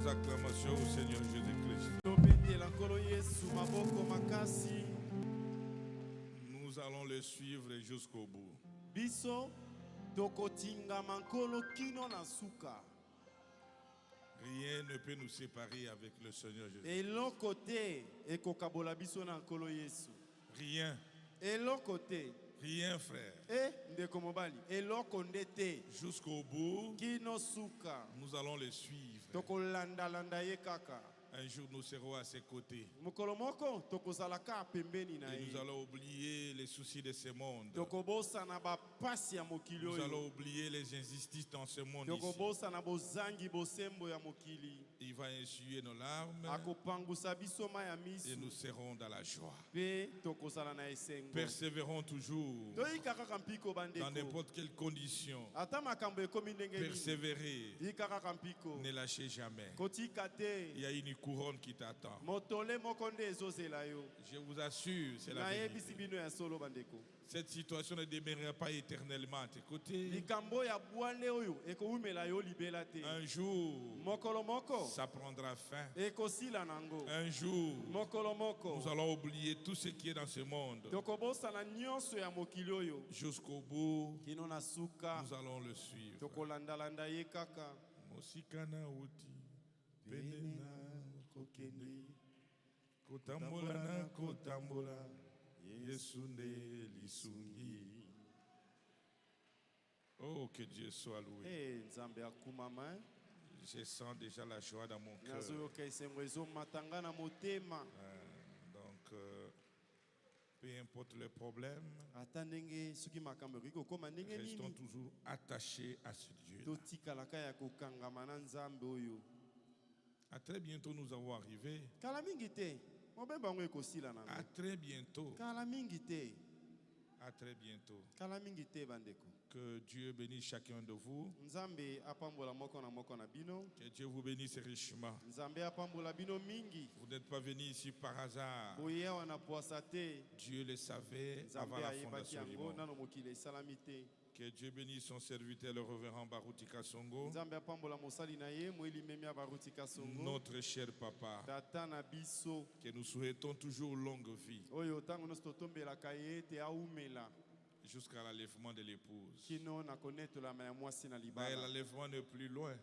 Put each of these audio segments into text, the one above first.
des acclamations au Seigneur Jésus-Christ. Nous allons le suivre jusqu'au bout. Rien ne peut nous séparer avec le Seigneur Jésus. Rien. Rien, frère. Jusqu'au bout, nous allons le suivre. Un jour, nous serons à ses côtés. Et nous allons oublier les soucis de ce monde. Nous allons oublier les injustices dans ce monde ici. Il va essuyer nos larmes et nous serons dans la joie. Persévérons toujours dans n'importe quelle condition. Persévérer. Ne lâchez jamais. Il y a une couronne qui t'attend. Je vous assure, c'est la vérité. Cette situation ne demeurera pas éternellement à tes côtés. Un jour, ça prendra fin. Un jour, nous allons oublier tout ce qui est dans ce monde. Jusqu'au bout, nous allons le suivre. Mosikana uti, penena kokende, kotambola na kotambola, Yesunde lisungi. Oh, que Dieu soit loué. Je sens déjà la joie dans mon cœur. Donc, peu importe le problème, restons toujours attachés à ce Dieu. À très bientôt, nous allons arriver. À très bientôt. À très bientôt. Que Dieu bénisse chacun de vous. Que Dieu vous bénisse richement. Vous n'êtes pas venus ici par hasard. Dieu le savait avant la fondation du monde. Que Dieu bénisse son serviteur, le révérend Baruti Kasongo. Notre cher papa. Que nous souhaitons toujours longue vie. Jusqu'à l'enlèvement de l'épouse. Mais l'enlèvement n'est plus loin.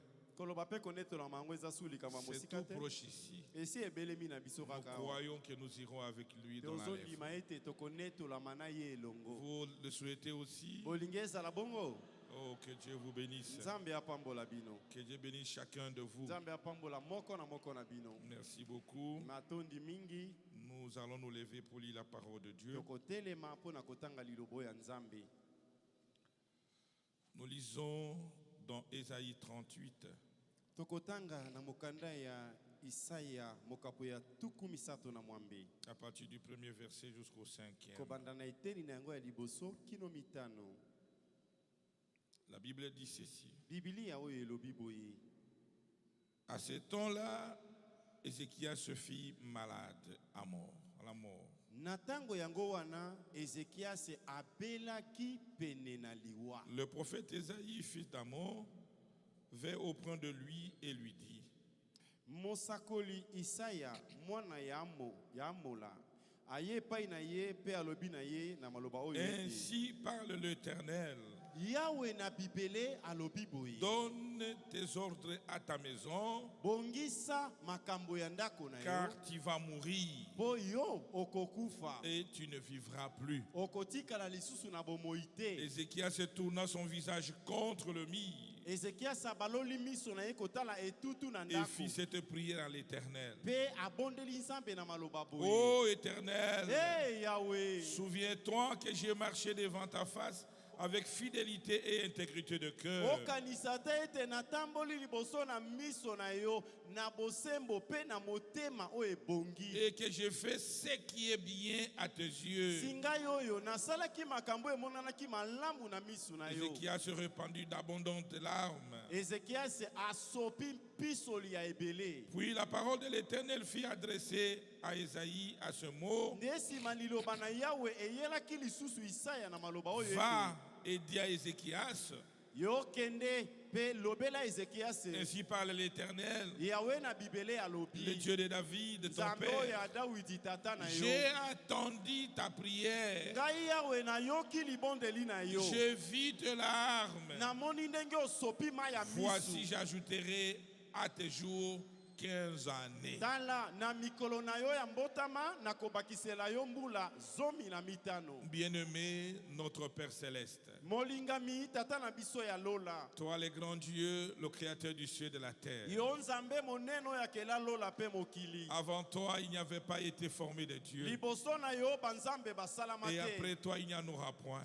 C'est tout proche ici. Nous croyons que nous irons avec lui dans l'enlèvement. Vous le souhaitez aussi? Oh, que Dieu vous bénisse. Que Dieu bénisse chacun de vous. Merci beaucoup. Nous allons nous lever pour lire la parole de Dieu. Nous lisons dans Ésaïe 38. À partir du premier verset jusqu'au 5e. La Bible dit ceci. À ce temps-là, Ézéchias se fit malade à la mort. Le prophète Ésaïe, fils d'Amos, vint auprès de lui et lui dit: ainsi parle l'Éternel. Donne tes ordres à ta maison, car tu vas mourir et tu ne vivras plus. Ézéchias se tourna son visage contre le mur et fit cette prière à l'Éternel. Ô Éternel, souviens-toi que j'ai marché devant ta face avec fidélité et intégrité de cœur. Et que j'ai fait ce qui est bien à tes yeux. Ézéchias se répandit d'abondantes larmes. Puis la parole de l'Éternel fut adressée à Ésaïe à ce mot: va et dis à Ézéchias Ainsi parle l'Éternel, le Dieu de David, de ton père. J'ai attendu ta prière. Je vis de larmes. Voici, j'ajouterai à tes jours 15 années. Bien-aimé, notre Père Céleste, toi le grand Dieu, le créateur du ciel et de la terre. Avant toi, il n'y avait pas été formé de Dieu. Et après toi, il n'y en aura point.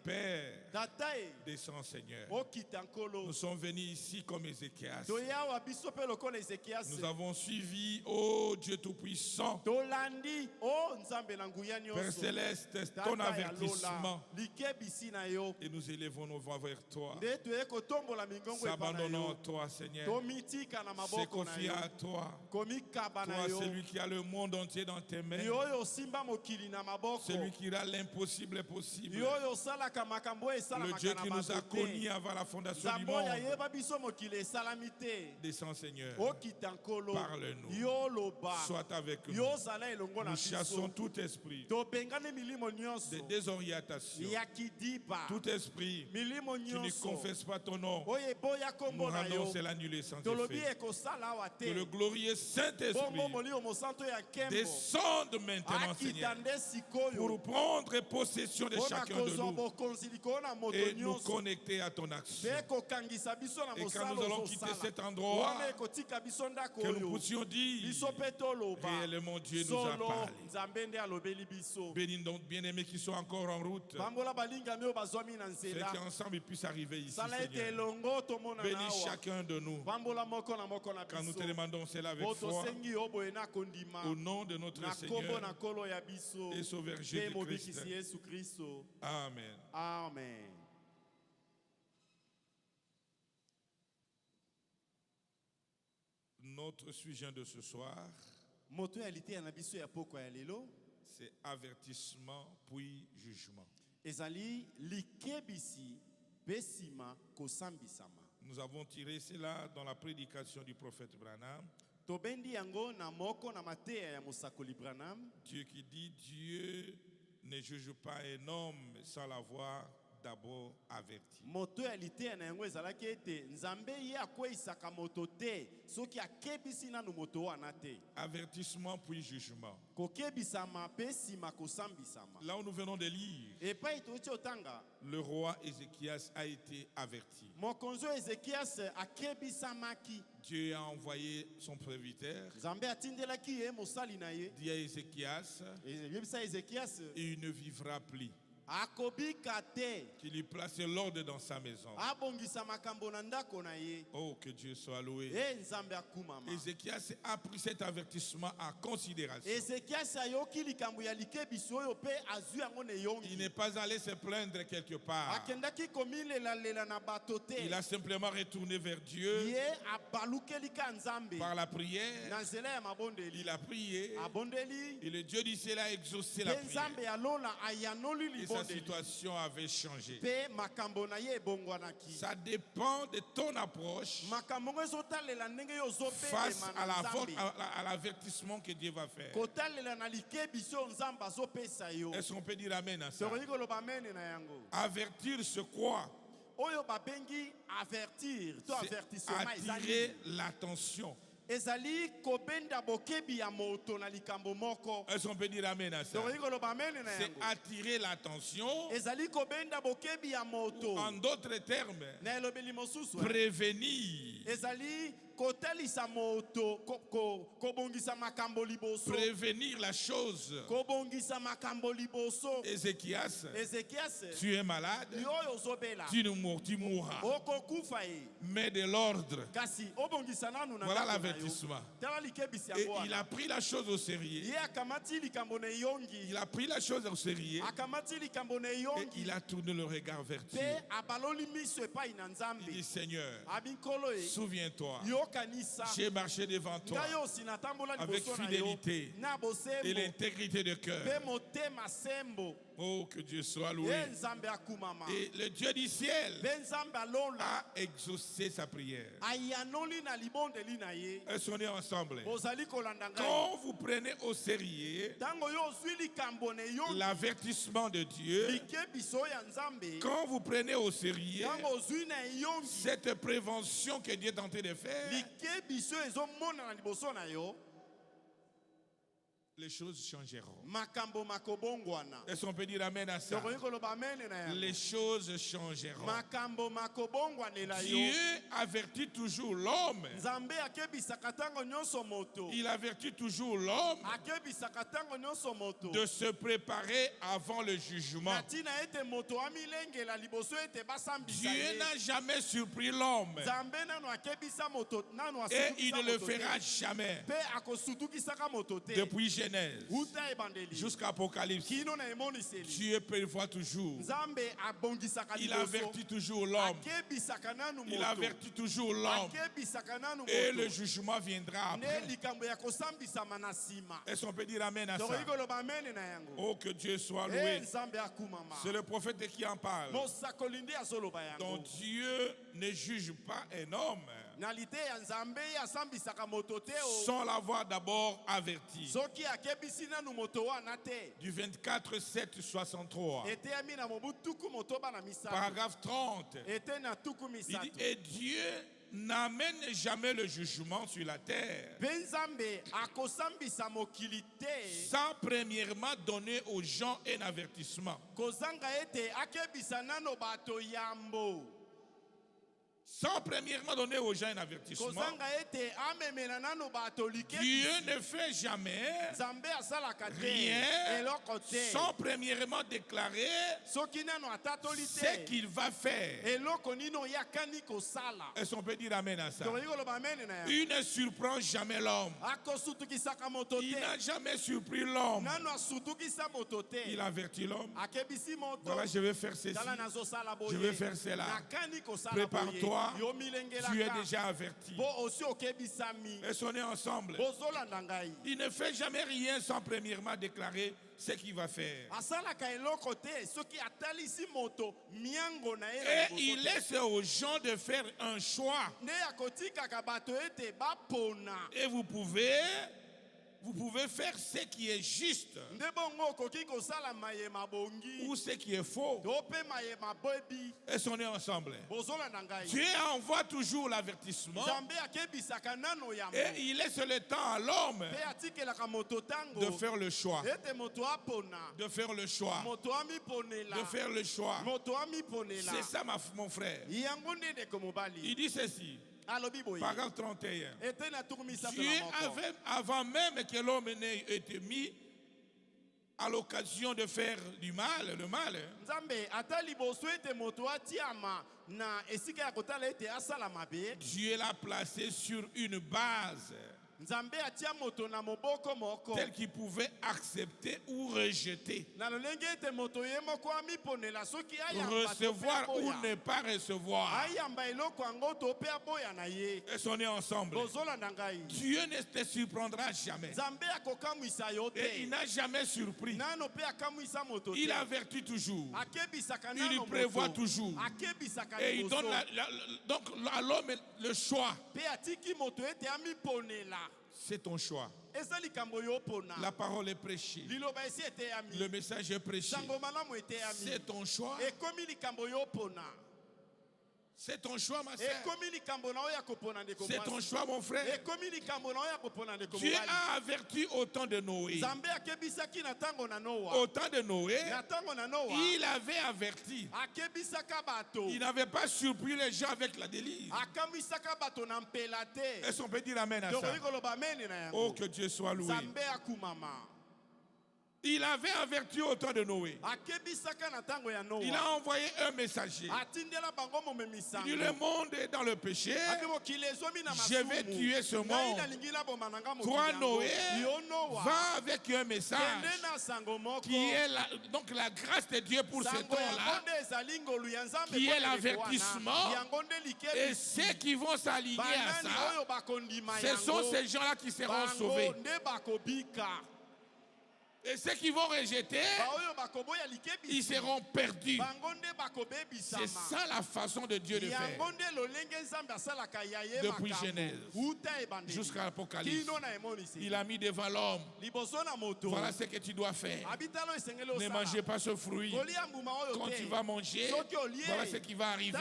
Père, descends Seigneur. Nous sommes venus ici comme Ézéchias. Nous avons suivi, oh Dieu Tout-Puissant, Père Céleste, ton avertissement. Et nous élevons nos voix vers toi. S'abandonnons à toi, Seigneur. Se confier à toi. Toi, celui qui a le monde entier dans tes mains. Celui qui rend l'impossible possible. Le Dieu qui nous a connus avant la fondation du monde. Descends, Seigneur. Parle-nous. Sois avec nous. Nous chassons tout esprit de désorientation. Tout esprit qui ne confesse pas ton nom, nous rendons cela nul et sans effet. Que le glorieux Saint-Esprit descende maintenant, Seigneur, pour prendre possession de chacun de nous et nous connecter à ton action. Et quand nous allons quitter cet endroit, que nous puissions dire réellement Dieu nous a parlé. Bénis donc bien-aimés qui sont encore en route. C'est qu'ensemble ils puissent arriver ici, Seigneur. Bénis chacun de nous. Quand nous te demandons cela avec foi, au nom de notre Seigneur et Sauveur Jésus-Christ. Amen. Amen. Notre sujet de ce soir, c'est avertissement puis jugement. Nous avons tiré cela dans la prédication du prophète Branham. Dieu qui dit Dieu ne juge pas un homme sans l'avoir d'abord averti. Avertissement puis jugement. Là où nous venons de lire, le roi Ézéchias a été averti. Dieu a envoyé son serviteur, dit à Ézéchias, il ne vivra plus. Qu'il lui place l'ordre dans sa maison. Oh, que Dieu soit loué. Ézéchias a pris cet avertissement en considération. Il n'est pas allé se plaindre quelque part. Il a simplement retourné vers Dieu par la prière. Il a prié et le Dieu du ciel a exaucé la prière. Et sa situation avait changé. Ça dépend de ton approche face à l'avertissement que Dieu va faire. Est-ce qu'on peut dire amen à ça? Avertir, c'est quoi? C'est attirer l'attention. ezali kobenda bokebi ya moto na likambo moko. Est-ce qu'on peut dire amen à ça? C'est attirer l'attention. Ezali kobenda bokebi ya moto. En d'autres termes, na elobeli mosusu prévenir. Ezali kotalisa moto kobongisa makambo liboso. Prévenir la chose. Kobongisa makambo liboso. Ézéchias, tu es malade. Tu mourras. Mets de l'ordre. Voilà l'avertissement. Et il a pris la chose au sérieux. Il a pris la chose au sérieux. Et il a tourné le regard vers Dieu. Il dit Seigneur, souviens-toi, j'ai marché devant toi avec fidélité et l'intégrité de cœur. Oh, que Dieu soit loué. Et le Dieu du ciel a exaucé sa prière. Est-ce qu'on est ensemble? Quand vous prenez au sérieux l'avertissement de Dieu, quand vous prenez au sérieux cette prévention que Dieu est en train de faire, les choses changeront. Est-ce qu'on peut dire amen à ça? Les choses changeront. Dieu avertit toujours l'homme. Il avertit toujours l'homme de se préparer avant le jugement. Dieu n'a jamais surpris l'homme. Et il ne le fera jamais. Depuis Genèse jusqu'à Apocalypse, Dieu prévoit toujours. Il avertit toujours l'homme. Il avertit toujours l'homme. Et le jugement viendra après. Est-ce qu'on peut dire amen à ça? Oh, que Dieu soit loué. C'est le prophète qui en parle. Donc Dieu ne juge pas un homme sans l'avoir d'abord averti. Du 24-7-63. Paragraphe 30. Il dit, et Dieu n'amène jamais le jugement sur la terre sans premièrement donner aux gens un avertissement. Sans premièrement donner aux gens un avertissement. Dieu ne fait jamais rien sans premièrement déclarer ce qu'il va faire. Est-ce qu'on peut dire amen à ça? Il ne surprend jamais l'homme. Il n'a jamais surpris l'homme. Il avertit l'homme. Voilà, je vais faire ceci. Je vais faire cela. Prépare-toi. Tu es déjà averti. Est-ce qu'on est ensemble? Il ne fait jamais rien sans premièrement déclarer ce qu'il va faire. Et il laisse aux gens de faire un choix. Et vous pouvez faire ce qui est juste ou ce qui est faux. Est-ce qu'on est ensemble? Dieu envoie toujours l'avertissement et il laisse le temps à l'homme de faire le choix. De faire le choix. De faire le choix. C'est ça, mon frère. Il dit ceci. Paragraphe 31. Dieu avait, avant même que l'homme n'ait été mis à l'occasion de faire du mal, le mal. Dieu l'a placé sur une base tel qu'il pouvait accepter ou rejeter. Recevoir ou ne pas recevoir. Est-ce qu'on est ensemble? Dieu ne te surprendra jamais. Et il n'a jamais surpris. Il avertit toujours. Il prévoit toujours. Et il donne donc à l'homme le choix. C'est ton choix. La parole est prêchée. Le message est prêché. C'est ton choix. C'est ton choix, ma sœur. C'est ton choix, mon frère. Dieu a averti au temps de Noé. Au temps de Noé, il avait averti. Il n'avait pas surpris les gens avec la délice. Est-ce qu'on peut dire amen à ça? Oh, que Dieu soit loué. Il avait averti au temps de Noé. Il a envoyé un messager. Il dit, le monde est dans le péché. Je vais tuer ce monde. Toi, Noé, va avec un message qui est donc la grâce de Dieu pour ce temps-là, qui est l'avertissement. Et ceux qui vont s'aligner à ça, ce sont ces gens-là qui seront sauvés. Et ceux qui vont rejeter, ils seront perdus. C'est ça la façon de Dieu de faire. Depuis Genèse jusqu'à l'Apocalypse, il a mis devant l'homme. Voilà ce que tu dois faire. Ne mangez pas ce fruit. Quand tu vas manger, voilà ce qui va arriver.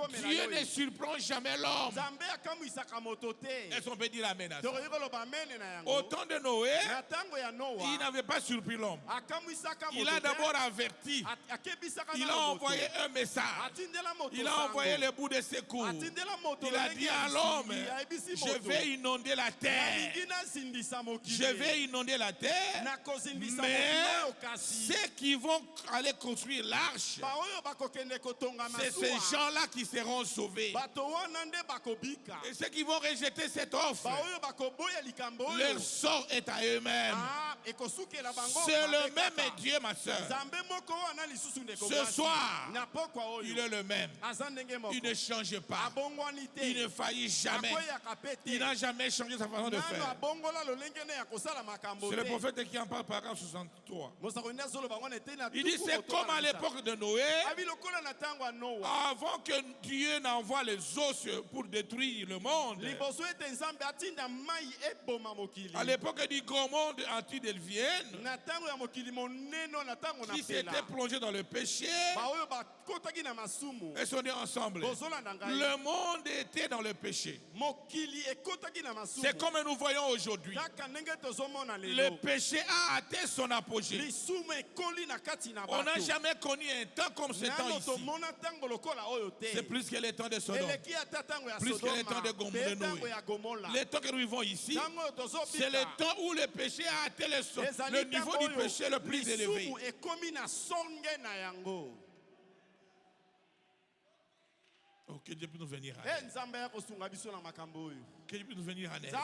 Dieu ne surprend jamais l'homme. Est-ce qu'on peut dire amen à ça? Au temps de Noé, il n'avait pas surpris l'homme. Il a d'abord averti. Il a envoyé un message. Il a envoyé le bout de secours. Il a dit à l'homme, je vais inonder la terre. Je vais inonder la terre. Mais ceux qui vont aller construire l'arche, c'est ces gens-là qui seront sauvés. Et ceux qui vont rejeter cette offre, leur sort est à eux-mêmes. C'est le même Dieu, ma soeur. Ce soir, il est le même. Il ne change pas. Il ne faillit jamais. Il n'a jamais changé sa façon de faire. C'est le prophète qui en parle, paragraphe 63. Il dit c'est comme à l'époque de Noé, avant que Dieu n'envoie les eaux pour détruire le monde. À l'époque du grand monde antidiluvienne, qui s'était plongé dans le péché, et sont nés ensemble. Le monde était dans le péché. C'est comme nous voyons aujourd'hui. Le péché a atteint son apogée. On n'a jamais connu un temps comme ce temps ici. C'est plus que le temps de Sodome, plus que le temps de Noé. Le temps que nous vivons ici, c'est le temps où le péché a atteint le niveau du péché le plus élevé. Oh, que Dieu puisse nous venir en aide. Que Dieu puisse nous venir en aide.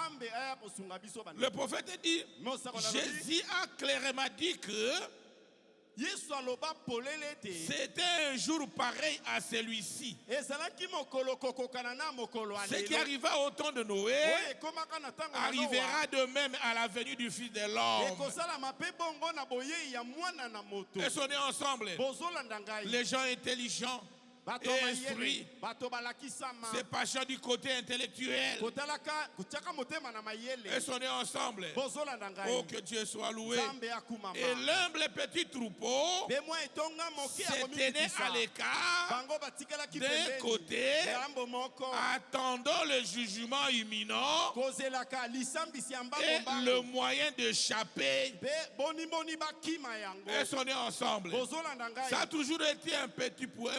Le prophète dit, Jésus a clairement dit que c'était un jour pareil à celui-ci. Ce qui arriva au temps de Noé arrivera de même à la venue du Fils de l'homme. Et sont nés ensemble les gens intelligents et instruits, c'est pas ça du côté intellectuel. Ils sont nés ensemble. Oh, que Dieu soit loué. Et l'humble petit troupeau s'est tenu à l'écart d'un côté, attendant le jugement imminent et le moyen d'échapper. Ils sont nés ensemble. Ça a toujours été un petit point.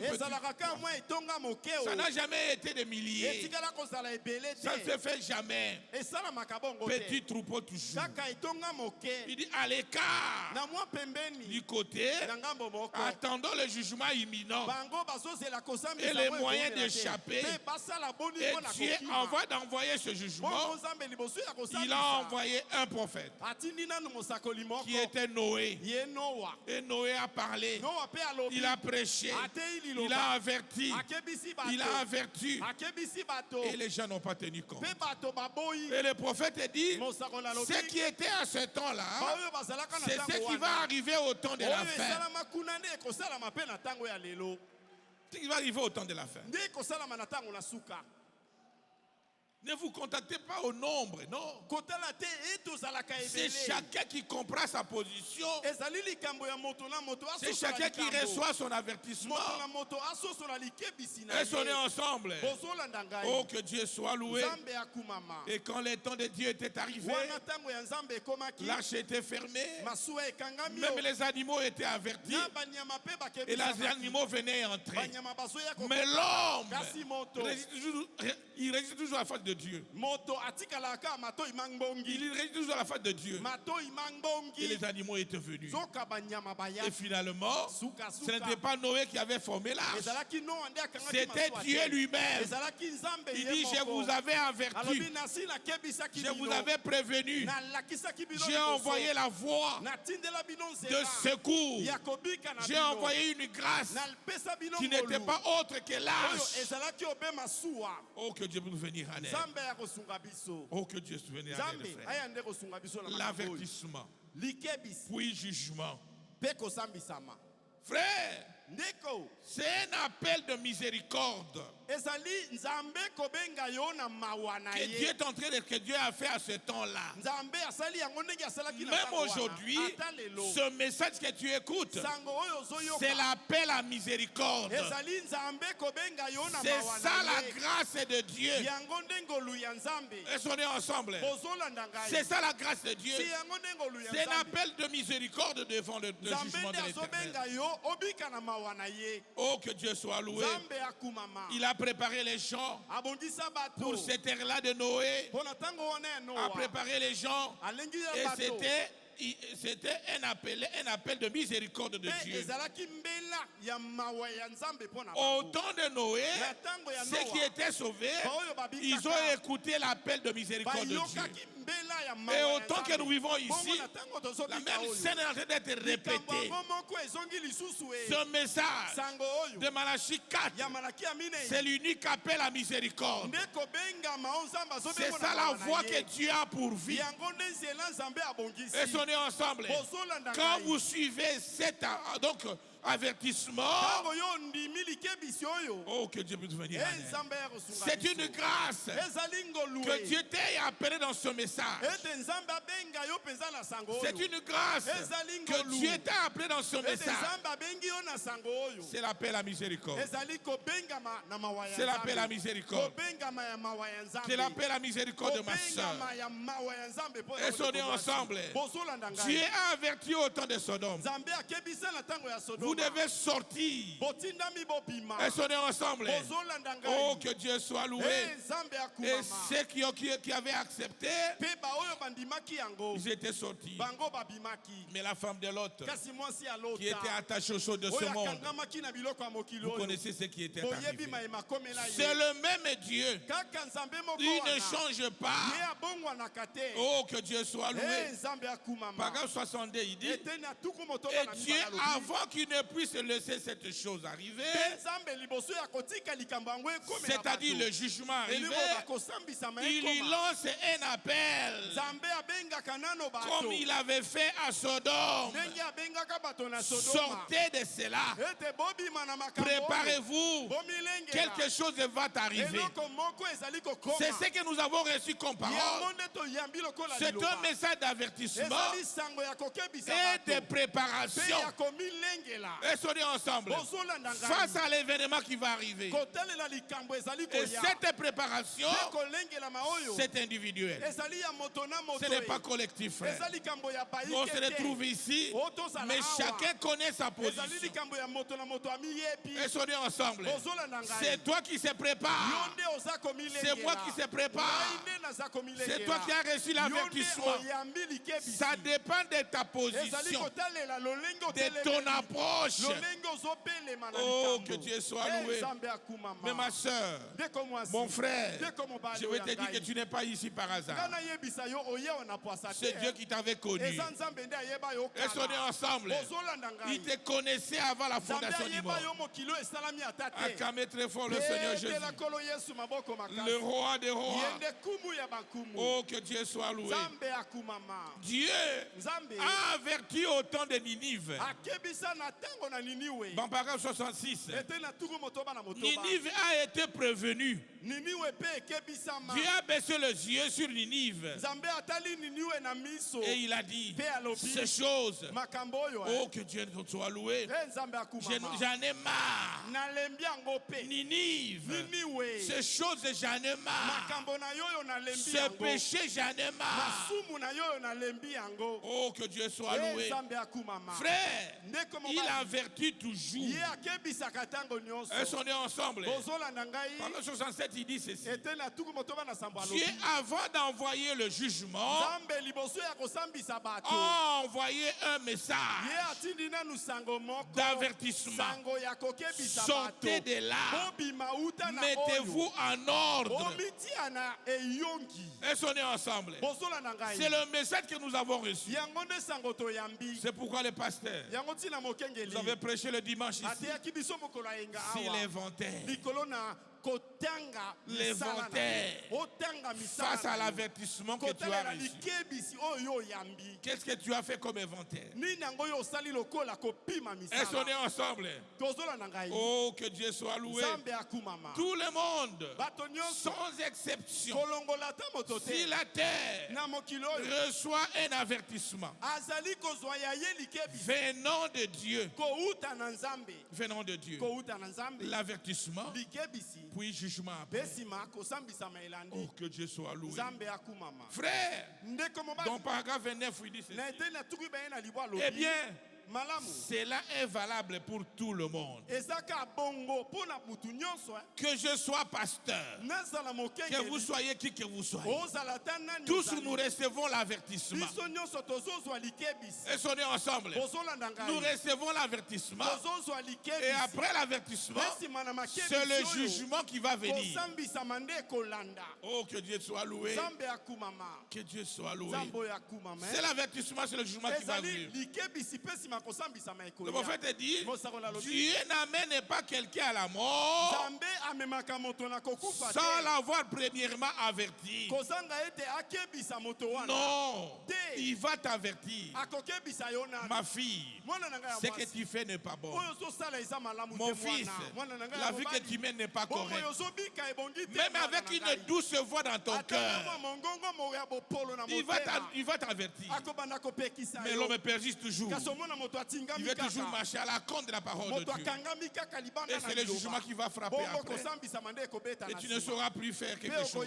Ça n'a jamais été des milliers. Ça ne se fait jamais. Petit troupeau toujours. Il dit à l'écart du côté, attendant le jugement imminent et les moyens d'échapper. Et Dieu, avant d'envoyer ce jugement, il a envoyé un prophète qui était Noé. Et Noé a parlé, il a prêché, il a averti, il a averti, et les gens n'ont pas tenu compte. Et le prophète dit, ce qui était à ce temps-là, c'est ce qui va arriver au temps de la fin. Ce qui va arriver au temps de la fin. Ne vous contactez pas au nombre, non. C'est chacun qui comprend sa position. C'est chacun qui reçoit son avertissement. Ils sont nés ensemble. Oh, que Dieu soit loué. Et quand le temps de Dieu était arrivé, l'arche était fermée. Même les animaux étaient avertis. Et les animaux venaient entrer. Mais l'homme, il résiste toujours à la face de Dieu. Il résiste toujours à la face de Dieu. Et les animaux étaient venus. Et finalement, ce n'était pas Noé qui avait formé l'arche. C'était Dieu lui-même. Il dit, je vous avais averti. Je vous avais prévenu. J'ai envoyé la voix de secours. J'ai envoyé une grâce qui n'était pas autre que l'arche. Oh, que Dieu peut nous venir en aide. Oh, que Dieu se vienne à l'aide, frère. L'avertissement, puis jugement. Frère, c'est un appel de miséricorde que Dieu est en train de, que Dieu a fait à ce temps-là. Même aujourd'hui, ce message que tu écoutes, c'est l'appel à miséricorde. C'est ça la grâce de Dieu. Est-ce qu'on est ensemble? C'est ça la grâce de Dieu. C'est un appel de miséricorde devant le jugement de l'Éternel. Oh, que Dieu soit loué. Il a préparé les gens pour cette ère-là de Noé. A préparé les gens. Et c'était un appel de miséricorde de Dieu. Au temps de Noé, ceux qui étaient sauvés, ils ont écouté l'appel de miséricorde de Dieu. Et autant que nous vivons ici, la même scène est en train d'être répétée. Ce message de Malachie 4, c'est l'unique appel à miséricorde. C'est ça la voie que Dieu a pour vie. Et on est ensemble. Quand vous suivez cet avertissement, oh, que Dieu puisse venir. C'est une grâce que Dieu t'a appelé dans ce message. C'est une grâce que Dieu t'a appelé dans ce message. C'est l'appel à miséricorde. C'est l'appel à miséricorde. C'est l'appel à miséricorde de ma soeur. Et on est ensemble. Dieu a averti au temps de Sodome. Vous devez sortir. Et on est ensemble. Oh, que Dieu soit loué. Et ceux qui avaient accepté, ils étaient sortis. Mais la femme de l'autre, qui était attachée aux choses de ce monde, vous connaissez ce qui était arrivé. C'est le même Dieu. Il ne change pas. Oh, que Dieu soit loué. Paragraphe 62, il dit, et Dieu, avant qu'il ne puisse laisser cette chose arriver, c'est-à-dire le jugement arrivé, il y lance un appel, comme il avait fait à Sodome. Sortez de cela. Préparez-vous. Quelque chose va t'arriver. C'est ce que nous avons reçu comme parole. C'est un message d'avertissement et de préparation. Et soyez ensemble face à l'événement qui va arriver. Et cette préparation, c'est individuel. Ce n'est pas collectif, frère. On se retrouve ici, mais chacun connaît sa position. Et soyez ensemble. C'est toi qui se prépare. C'est moi qui se prépare. C'est toi qui as reçu l'avertissement. Ça dépend de ta position, de ton approche. Oh, que Dieu soit loué. Mais ma soeur, mon frère, je vais te dire que tu n'es pas ici par hasard. C'est Dieu qui t'avait connu. Et on est ensemble. Il te connaissait avant la fondation du monde. Acclamez très fort le Seigneur Jésus, le roi des rois. Oh, que Dieu soit loué. Dieu a averti au temps de Ninive. Dans paragraphe 66, Ninive a été prévenu. Dieu a baissé les yeux sur Ninive et il a dit, ces choses, oh, que Dieu soit loué, j'en ai marre. Ninive, ces choses, j'en ai marre. Ce péché, j'en ai marre. Oh, que Dieu soit loué. Frère, il avertit toujours. Est-ce qu'on est ensemble? Pendant 67, il dit ceci. Dieu, avant d'envoyer le jugement, a envoyé un message d'avertissement. Sortez de là. Mettez-vous en ordre. Est-ce qu'on est ensemble? C'est le message que nous avons reçu. C'est pourquoi les pasteurs, vous avez prêché le dimanche ici. S'il est vanté, l'inventaire face à l'avertissement que tu as reçu. Qu'est-ce que tu as fait comme inventaire? Est-ce qu'on est ensemble? Oh, que Dieu soit loué. Tout le monde, sans exception, si la terre reçoit un avertissement venant de Dieu, l'avertissement, puis jugement après. Oh, que Dieu soit loué. Frère, dans le paragraphe 29, il dit ceci. Eh bien, cela est valable pour tout le monde. Que je sois pasteur, que vous soyez qui que vous soyez, tous nous recevons l'avertissement. Et on est ensemble. Nous recevons l'avertissement. Et après l'avertissement, c'est le jugement qui va venir. Oh, que Dieu soit loué. Que Dieu soit loué. C'est l'avertissement, c'est le jugement qui va venir. Le prophète dit, Dieu n'amène pas quelqu'un à la mort sans l'avoir premièrement averti. Non, il va t'avertir. Ma fille, ce que tu fais n'est pas bon. Mon fils, la vie que tu mènes n'est pas correcte. Même avec une douce voix dans ton cœur, il va t'avertir. Mais l'homme persiste toujours. Il veut toujours marcher à la contre de la parole de Dieu. Et c'est le jugement qui va frapper après. Et tu ne sauras plus faire quelque chose.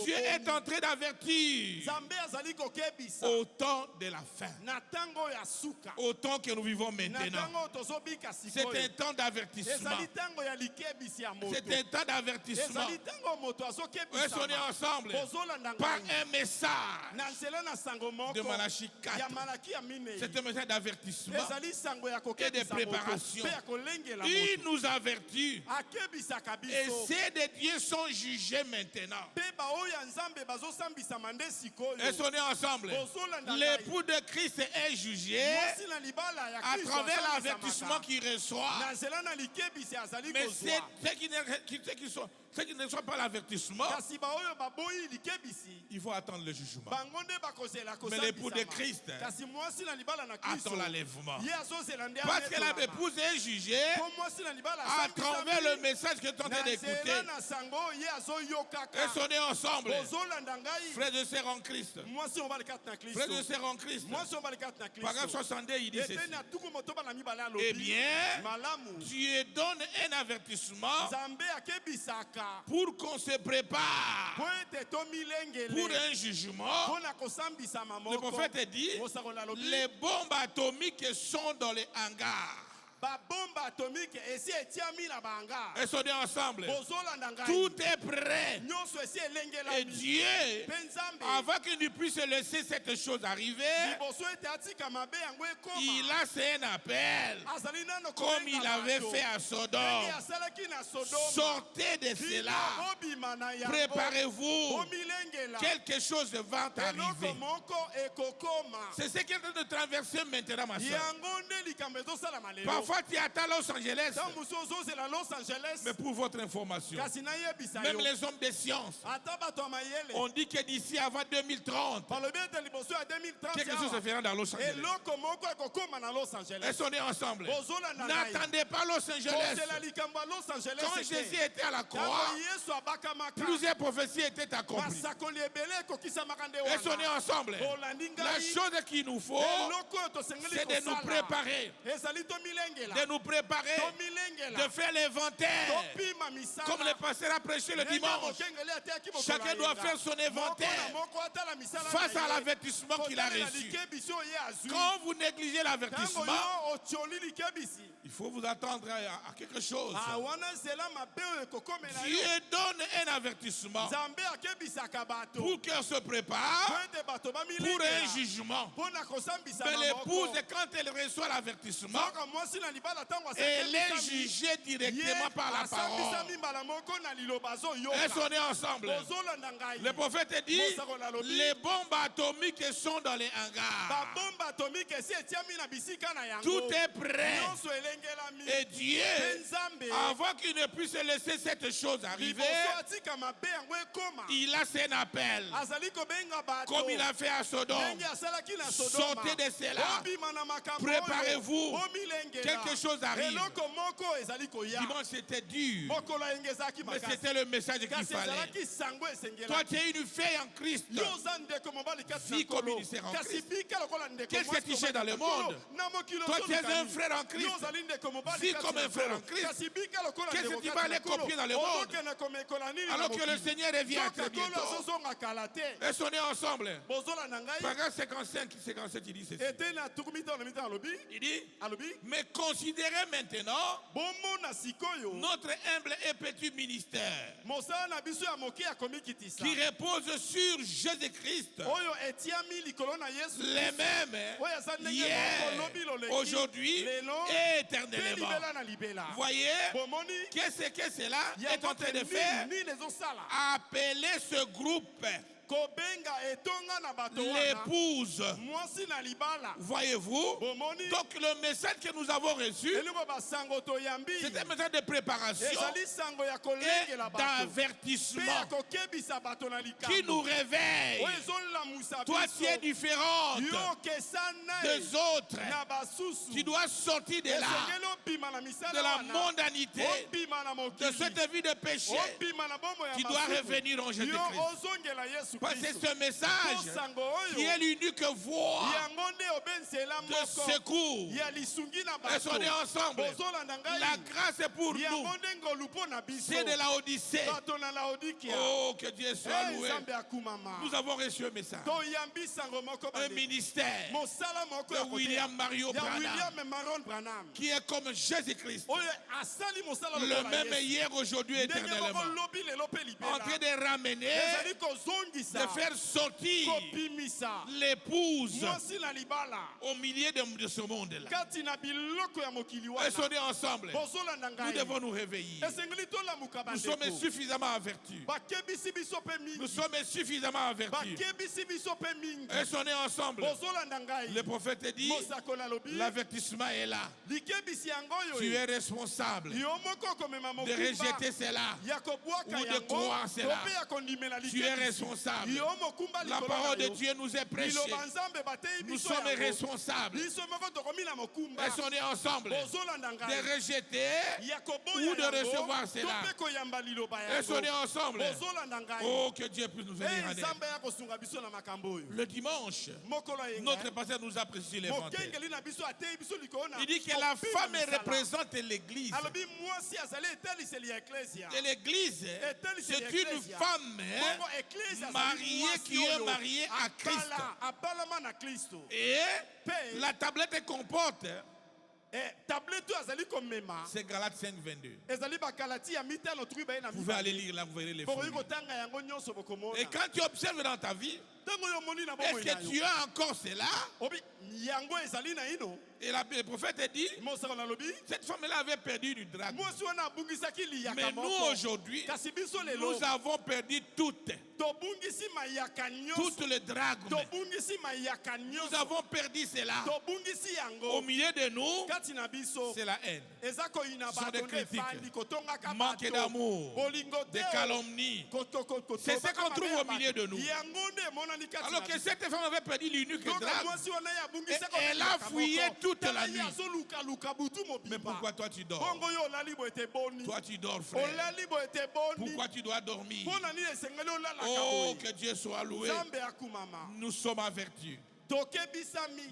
Dieu est en train d'avertir au temps de la fin. Au temps que nous vivons maintenant. C'est un temps d'avertissement. C'est un temps d'avertissement. Est-ce qu'on est ensemble? Par un message de Malachie 4. C'est un message d'avertissement et de préparation. Il nous avertit. Et ces des dieux sont jugés maintenant. Est-ce qu'on est ensemble? L'époux de Christ est jugé à travers l'avertissement qu'il reçoit. Mais ceux qui ne reçoivent pas l'avertissement, il faut attendre le jugement. Mais l'époux de Christ attend l'enlèvement. Parce que l'épouse est jugée à travers le message que tu es en train d'écouter. Est-ce qu'on est ensemble? Frères et sœurs en Christ. Frères et sœurs en Christ. Paragraphe 62, il dit ceci. Eh bien, Dieu donne un avertissement pour qu'on se prépare pour un jugement. Le prophète dit, les bombes atomiques sont dans les hangars. Est-ce qu'on est ensemble? Tout est prêt. Et Dieu, avant qu'il ne puisse laisser cette chose arriver, il a fait un appel, comme il avait fait à Sodome. Sortez de cela. Préparez-vous. Quelque chose va arriver. C'est ce qui est en train de traverser maintenant, ma soeur. Parfois, tu es à Los Angeles. Mais pour votre information, même les hommes de science, on dit que d'ici avant 2030, quelque chose se fera dans Los Angeles. Est-ce qu'on est ensemble? N'attendez pas Los Angeles. Quand Jésus était à la croix, plusieurs prophéties étaient accomplies. Est-ce qu'on est ensemble? La chose qu'il nous faut, c'est de nous préparer. De nous préparer, de faire l'inventaire. Comme le pasteur a prêché le dimanche, chacun doit faire son inventaire face à l'avertissement qu'il a reçu. Quand vous négligez l'avertissement, il faut vous attendre à quelque chose. Dieu donne un avertissement pour qu'elle se prépare pour un jugement. Mais l'épouse, quand elle reçoit l'avertissement, elle est jugée directement par la parole. Elles sont nées ensemble. Le prophète dit, les bombes atomiques sont dans les hangars. Tout est prêt. Et Dieu, avant qu'il ne puisse laisser cette chose arriver, il a fait un appel. Comme il a fait à Sodome. Sortez de cela. Préparez-vous. Quelque chose arrive. Dimanche c'était dur. Mais c'était le message qu'il fallait. Toi tu es une fille en Christ. Vis comme une sœur en Christ. Qu'est-ce que tu cherches dans le monde? Toi tu es un frère en Christ. Vis comme un frère en Christ. Qu'est-ce que tu vas aller copier dans le monde? Alors que le Seigneur revient très bientôt. Elles sont nées ensemble. Paragraphe 55, 57, il dit ceci. Il dit, mais considérez maintenant notre humble et petit ministère qui repose sur Jésus-Christ, les mêmes hier, aujourd'hui et éternellement. Voyez, qu'est-ce que cela est en train de faire? Appeler ce groupe l'épouse. Voyez-vous? Donc le message que nous avons reçu, c'est un message de préparation et d'avertissement qui nous réveille. Toi tu es différente des autres. Tu dois sortir de là, de la mondanité, de cette vie de péché. Tu dois revenir en Jésus-Christ. Parce que c'est ce message qui est l'unique voie de secours. Elles sont nées ensemble. La grâce est pour nous. C'est de la Odyssée. Oh, que Dieu soit loué. Nous avons reçu un message. Un ministère de William Mario Branham, qui est comme Jésus-Christ, le même hier, aujourd'hui, éternellement, en train de ramener, de faire sortir l'épouse au milieu de ce monde-là. Elles sont nées ensemble. Nous devons nous réveiller. Nous sommes suffisamment avertis. Nous sommes suffisamment avertis. Elles sont nées ensemble. Le prophète dit, l'avertissement est là. Tu es responsable de rejeter cela ou de croire cela. Tu es responsable. La parole de Dieu nous est prêchée. Nous sommes responsables. Elles sont nées ensemble de rejeter ou de recevoir cela. Elles sont nées ensemble. Oh, que Dieu puisse nous aider en aide. Le dimanche, notre pasteur nous a précisé l'évangile. Il dit que la femme représente l'église. Et l'église, c'est une femme mariée qui est mariée à Christ. Et la tablette comporte, c'est Galates 5, 22. Vous pouvez aller lire là, vous verrez les fruits. Et quand tu observes dans ta vie, est-ce que tu as encore cela? Et le prophète dit, cette femme-là avait perdu du dragon. Mais nous aujourd'hui, nous avons perdu toutes le dragon. Nous avons perdu cela. Au milieu de nous, c'est la haine. Ce sont des critiques, manque d'amour, des calomnies. C'est ce qu'on trouve au milieu de nous. Alors que cette femme avait perdu l'unique dragon. Et elle a fouillé toute la nuit. Mais pourquoi toi tu dors? Toi tu dors, frère. Pourquoi tu dois dormir? Oh, que Dieu soit loué. Nous sommes avertis.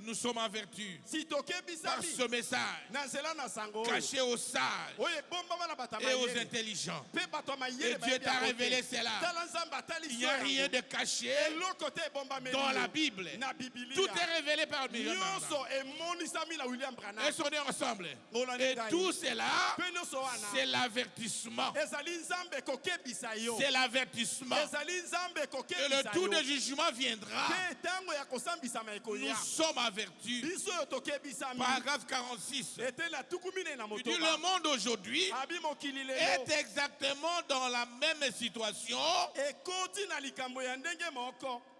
Nous sommes avertis par ce message caché aux sages et aux intelligents. Et Dieu t'a révélé cela. Il n'y a rien de caché dans la Bible. Tout est révélé par William Branham. Et sont ensemble. Et tout cela, c'est l'avertissement. C'est l'avertissement. Et le tour de jugement viendra. Nous sommes avertis. Paragraphe 46. Il dit le monde aujourd'hui est exactement dans la même situation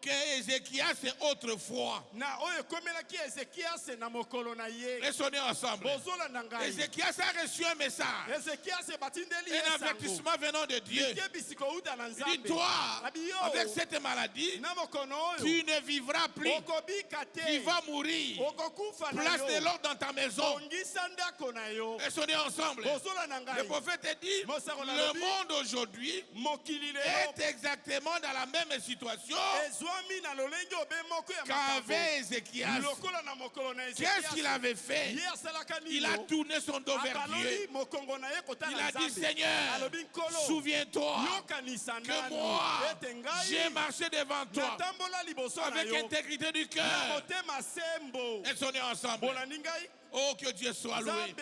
que Ézéchias autrefois. Restons ensemble. Ézéchias a reçu un message, un avertissement venant de Dieu. Il dit toi, avec cette maladie, tu ne vivras plus. Tu vas mourir. Place de l'ordre dans ta maison. Restons ensemble. Le prophète dit le monde aujourd'hui est exactement dans la même situation qu'avait Ézéchias. Qu'est-ce qu'il avait fait? Il a tourné son dos vers Dieu. Il a dit Seigneur, souviens-toi que moi j'ai marché devant toi avec intégrité du cœur. Elles sont nées ensemble. Oh, que Dieu soit loué.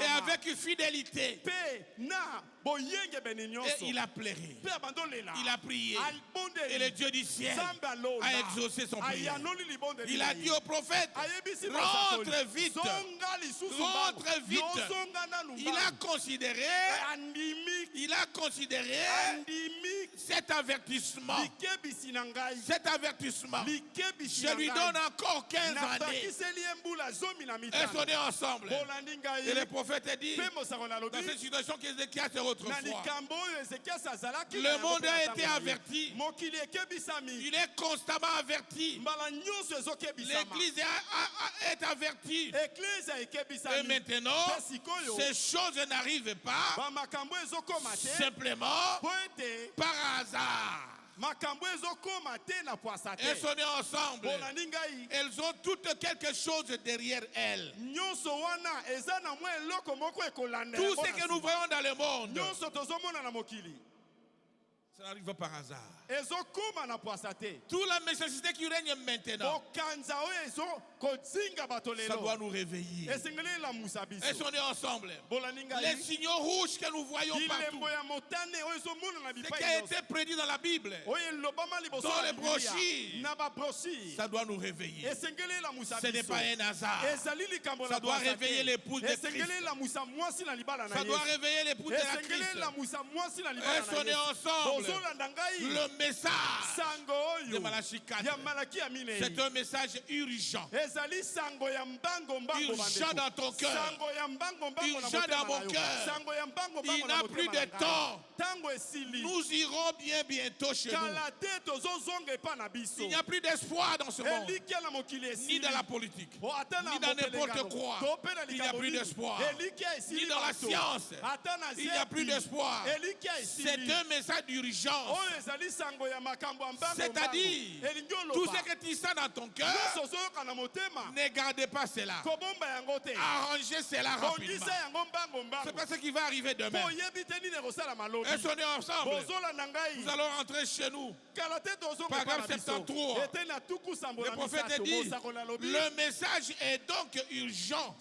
Et avec fidélité. Et il a pleuré. Il a prié. Et le Dieu du ciel a exaucé son prière. Il a dit au prophète, rentre vite. Rentre vite. Il a considéré cet avertissement. Cet avertissement. Je lui donne encore 15 années. Elles sont nées ensemble. Et le prophète a dit, dans cette situation qu'Ézéchias est autrefois, le monde a été averti. Il est constamment averti. L'église est avertie. Et maintenant, ces choses n'arrivent pas simplement par hasard. Elles sont nées ensemble. Elles ont toutes quelque chose derrière elles. Tout ce que nous voyons dans le monde, ça n'arrive pas par hasard. Toute la nécessité qui règne maintenant, ça doit nous réveiller. Elles sont nées ensemble. Les signaux rouges que nous voyons partout, ce qui a été prédit dans la Bible, dans les brochures, ça doit nous réveiller. Ce n'est pas un hasard. Ça doit réveiller l'épouse de Christ. Ça doit réveiller l'épouse de la Christ. Elles sont nées ensemble. Le message de Malachie 4, c'est un message urgent. Urgent dans ton cœur. Urgent dans mon cœur. Il n'a plus de temps. Nous irons bien bientôt chez nous. Il n'y a plus d'espoir dans ce monde. Ni dans la politique. Ni dans n'importe quoi. Il n'y a plus d'espoir. Ni dans la science. Il n'y a plus d'espoir. C'est un message d'urgence. C'est-à-dire, tout ce que tu sens dans ton cœur, ne gardez pas cela. Arrangez cela rapidement. C'est pas ce qui va arriver demain. Elles sont nées ensemble. Nous allons rentrer chez nous. Paragraphe 73. Le prophète dit, le message est donc urgent.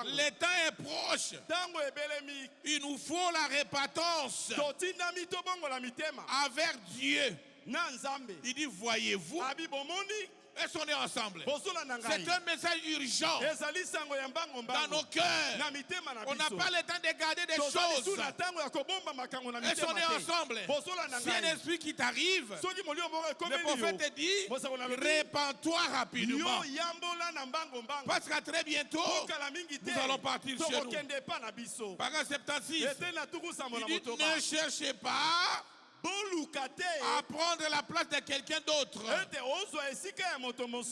Le temps est proche. Il nous faut la répentance envers Dieu. Il dit, voyez-vous, elles sont nées ensemble. C'est un message urgent dans nos cœurs. On n'a pas le temps de garder des choses. Elles sont nées ensemble. Si un esprit qui t'arrive, le prophète dit, répands-toi rapidement. Parce qu'à très bientôt, nous allons partir chez nous. Paragraphe 76. Il dit, ne cherchez pas à prendre la place de quelqu'un d'autre.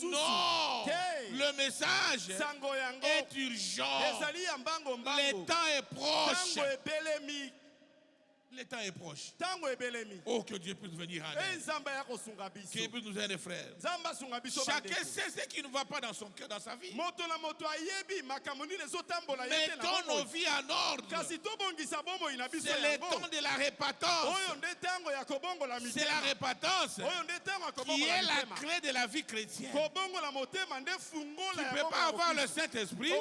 Non, le message est urgent. Le temps est proche. Le temps est proche. Oh, que Dieu puisse venir en aide. Que Dieu puisse nous aider, frères. Chacun sait ce qui ne va pas dans son cœur, dans sa vie. Mettons nos vies en ordre. C'est le temps de la répatance. C'est la répatance qui est la clé de la vie chrétienne. Tu ne peux pas avoir le Saint-Esprit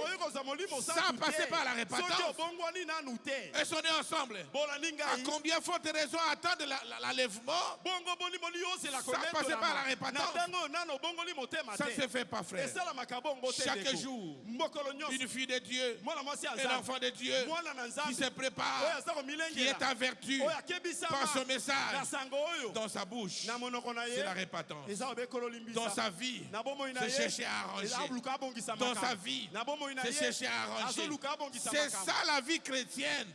sans passer par la répatance. Est-ce qu'on est ensemble? À combien forte raison attendre l'enlèvement? Ça passe par la répatance. Ça ne se fait pas, frère. Chaque jour, une fille de Dieu, un enfant de Dieu qui se prépare, qui est averti par son message, dans sa bouche, c'est la répatance. Dans sa vie, c'est chercher à arranger. Dans sa vie, c'est chercher à arranger. C'est ça la vie chrétienne.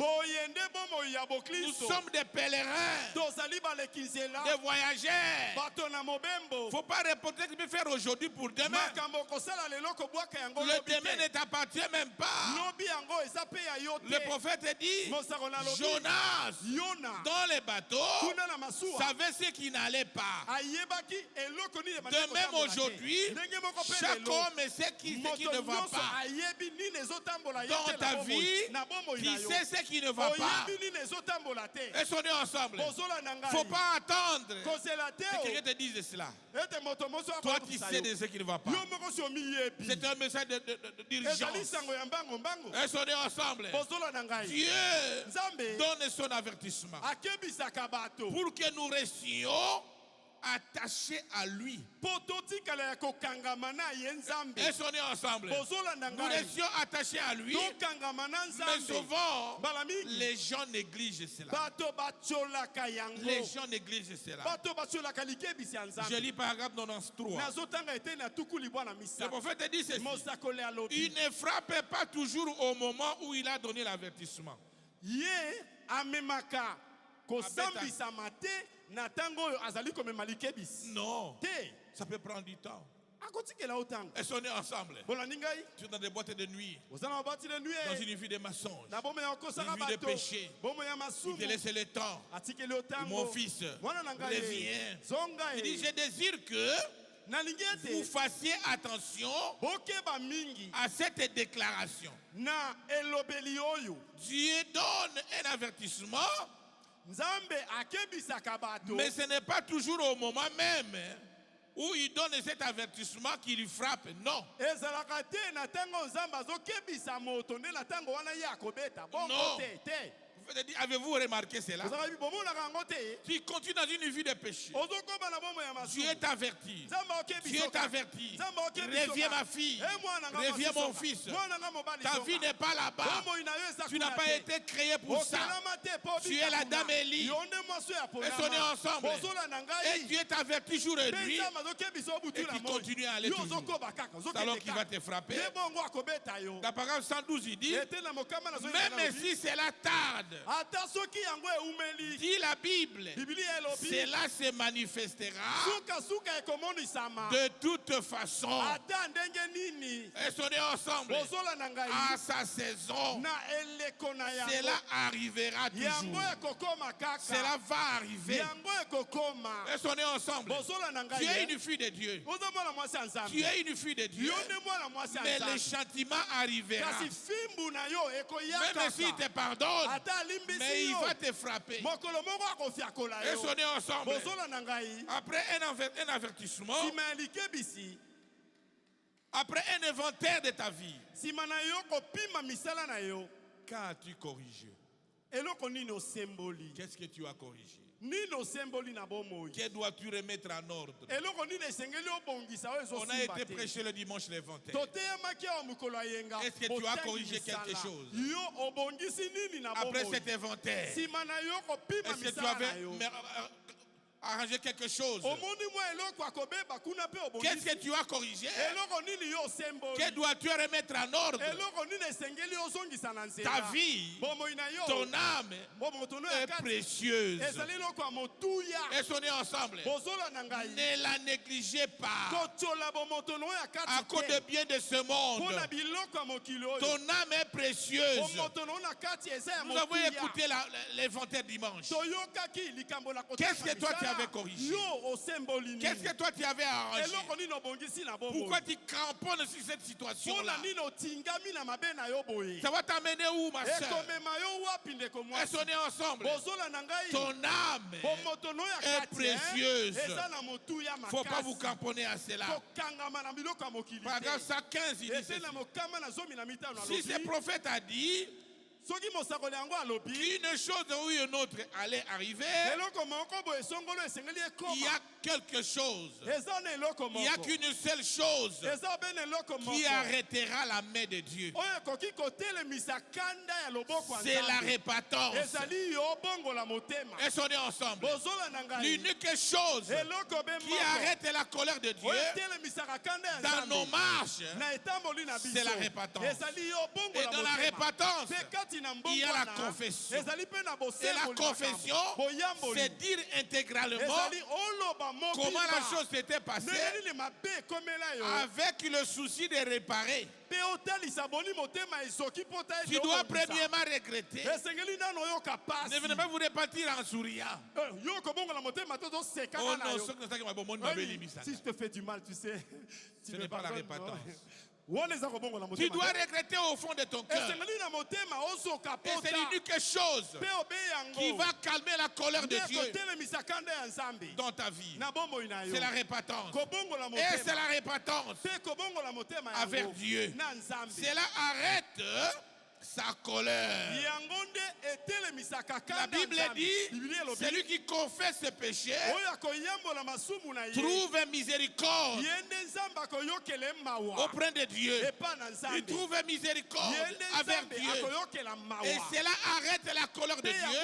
Nous sommes des pèlerins, des voyageurs. Il ne faut pas répéter ce que tu peux faire aujourd'hui pour demain. Le demain ne t'appartient même pas. Le prophète dit, Jonas, dans les bateaux, savait ce qui n'allait pas. De même aujourd'hui, chaque homme sait ce qui ne va pas. Dans ta vie, qui sait ce qui ne va pas. Est-ce qu'on est ensemble? Il ne faut pas attendre que quelqu'un te dise cela. Toi qui sais de ce qui ne va pas. C'est un message d'urgence. Est-ce qu'on est ensemble? Dieu donne son avertissement pour que nous restions attachés à lui. Est-ce qu'on est ensemble? Nous restions attachés à lui, mais souvent les gens négligent cela. Les gens négligent cela. Je lis paragraphe 93. Le prophète dit ceci: il ne frappe pas toujours au moment où il a donné l'avertissement. Non, ça peut prendre du temps. Est-ce qu'on est ensemble? Tu es dans des boîtes de nuit, dans une vie de mensonges, une vie de péché. Il te laisse le temps. Mon fils, reviens. Il dit, je désire que vous fassiez attention à cette déclaration. Dieu donne un avertissement, mais ce n'est pas toujours au moment même où il donne cet avertissement qu'il lui frappe. Non. Non. Avez-vous remarqué cela? Tu continues dans une vie de péché. Dieu t'avertit. Dieu t'avertit. Reviens ma fille. Reviens mon fils. Ta vie n'est pas là-bas. Tu n'as pas été créé pour ça. Tu es la dame Élie. Est-ce qu'on est ensemble? Et Dieu t'avertit jour et nuit. Et tu continues à aller toujours. C'est alors qu'il va te frapper. Dans paragraphe 112, il dit, même si cela tarde, dit la Bible, cela se manifestera de toute façon. Est-ce qu'on est ensemble? À sa saison, cela arrivera toujours. Cela va arriver. Est-ce qu'on est ensemble? Tu es une fille de Dieu. Tu es une fille de Dieu. Mais le châtiment arrivera. Même s'il te pardonne, mais il va te frapper. Est-ce qu'on est ensemble? Après un avertissement, après un inventaire de ta vie, qu'as-tu corrigé? Qu'est-ce que tu as corrigé? Que dois-tu remettre en ordre? On a été prêché le dimanche le 21. Est-ce que tu as corrigé quelque chose? Après cet inventaire, est-ce que tu avais arranger quelque chose? Qu'est-ce que tu as corrigé? Que dois-tu remettre en ordre? Ta vie, ton âme est précieuse. Et on est ensemble. Ne la négligez pas à cause de bien de ce monde. Ton âme est précieuse. Nous avons écouté l'inventaire dimanche. Qu'est-ce que toi tu avais corrigé? Qu'est-ce que toi tu avais arrangé? Pourquoi tu cramponnes sur cette situation-là? Ça va t'amener où, ma soeur? Est-ce qu'on est ensemble? Ton âme est précieuse. Il ne faut pas vous cramponner à cela. Paragraphe 115, il dit si ce prophète a dit qu'une chose ou une autre allait arriver, il y a quelque chose. Il n'y a qu'une seule chose qui arrêtera la main de Dieu. C'est la répentance. Est-ce qu'on est ensemble? L'unique chose qui arrête la colère de Dieu dans nos marches, c'est la répentance. Et dans la répentance, il y a la confession. Et la confession, c'est dire intégralement comment la chose s'était passée avec le souci de réparer. Tu dois premièrement regretter. Ne venez pas vous repentir en souriant. Oh non, si je te fais du mal, tu sais, ce n'est pas la repentance. Tu dois regretter au fond de ton cœur. Et c'est l'unique chose qui va calmer la colère de Dieu dans ta vie. C'est la repentance. Et c'est la repentance avec Dieu. Cela arrête sa colère. La Bible dit, celui qui confesse ses péchés trouve miséricorde auprès de Dieu. Il trouve miséricorde avec Dieu. Et cela arrête la colère de Dieu.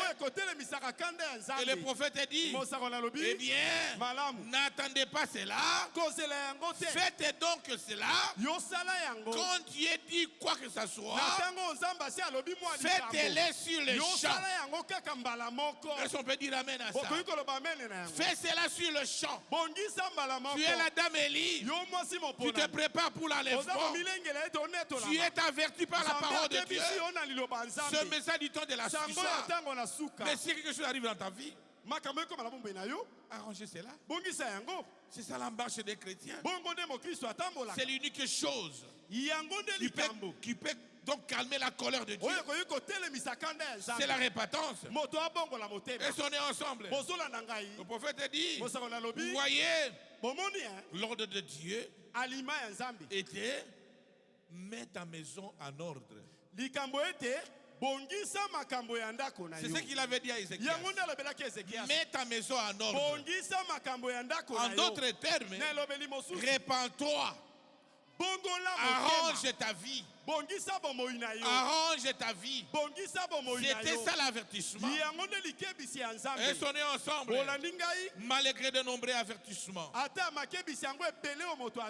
Et le prophète dit, eh bien, n'attendez pas cela. Faites donc cela. Quand Dieu dit quoi que ce soit, faites-les sur le champ. Est-ce qu'on peut dire amen à ça? Fais cela sur le champ. Tu es la dame Élie. Tu te prépares pour l'enlèvement. Tu es averti par la parole de Dieu. Ce message du temps de la suite. Mais si quelque chose arrive dans ta vie, arrangez cela. C'est ça la marche des chrétiens. C'est l'unique chose qui peut donc calmer la colère de Dieu. C'est la repentance. Est-ce qu'on est ensemble? Le prophète dit, vous voyez, l'ordre de Dieu était mettre ta maison en ordre. C'est ce qu'il avait dit à Ézéchiel. Mets ta maison en ordre. En d'autres termes, répands-toi. Arrange ta vie. Arrange ta vie. C'était ça l'avertissement. Est-ce qu'on est ensemble? Malgré de nombreux avertissements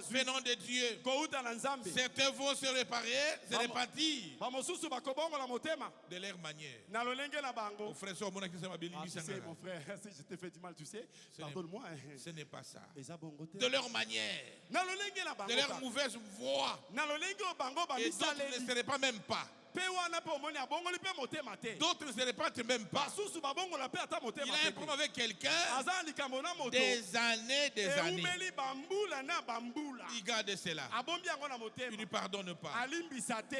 venant de Dieu, certains vont se réparer, se repentir de leur manière. Mon frère, mon frère, si je t'ai fait du mal, tu sais, pardonne-moi. Ce n'est pas ça. De leur manière, de leur mauvaise voix. Et d'autres ne seraient pas même pas. D'autres ne se repentent même pas. Il a un problème avec quelqu'un des années. Il garde cela. Il ne pardonne pas.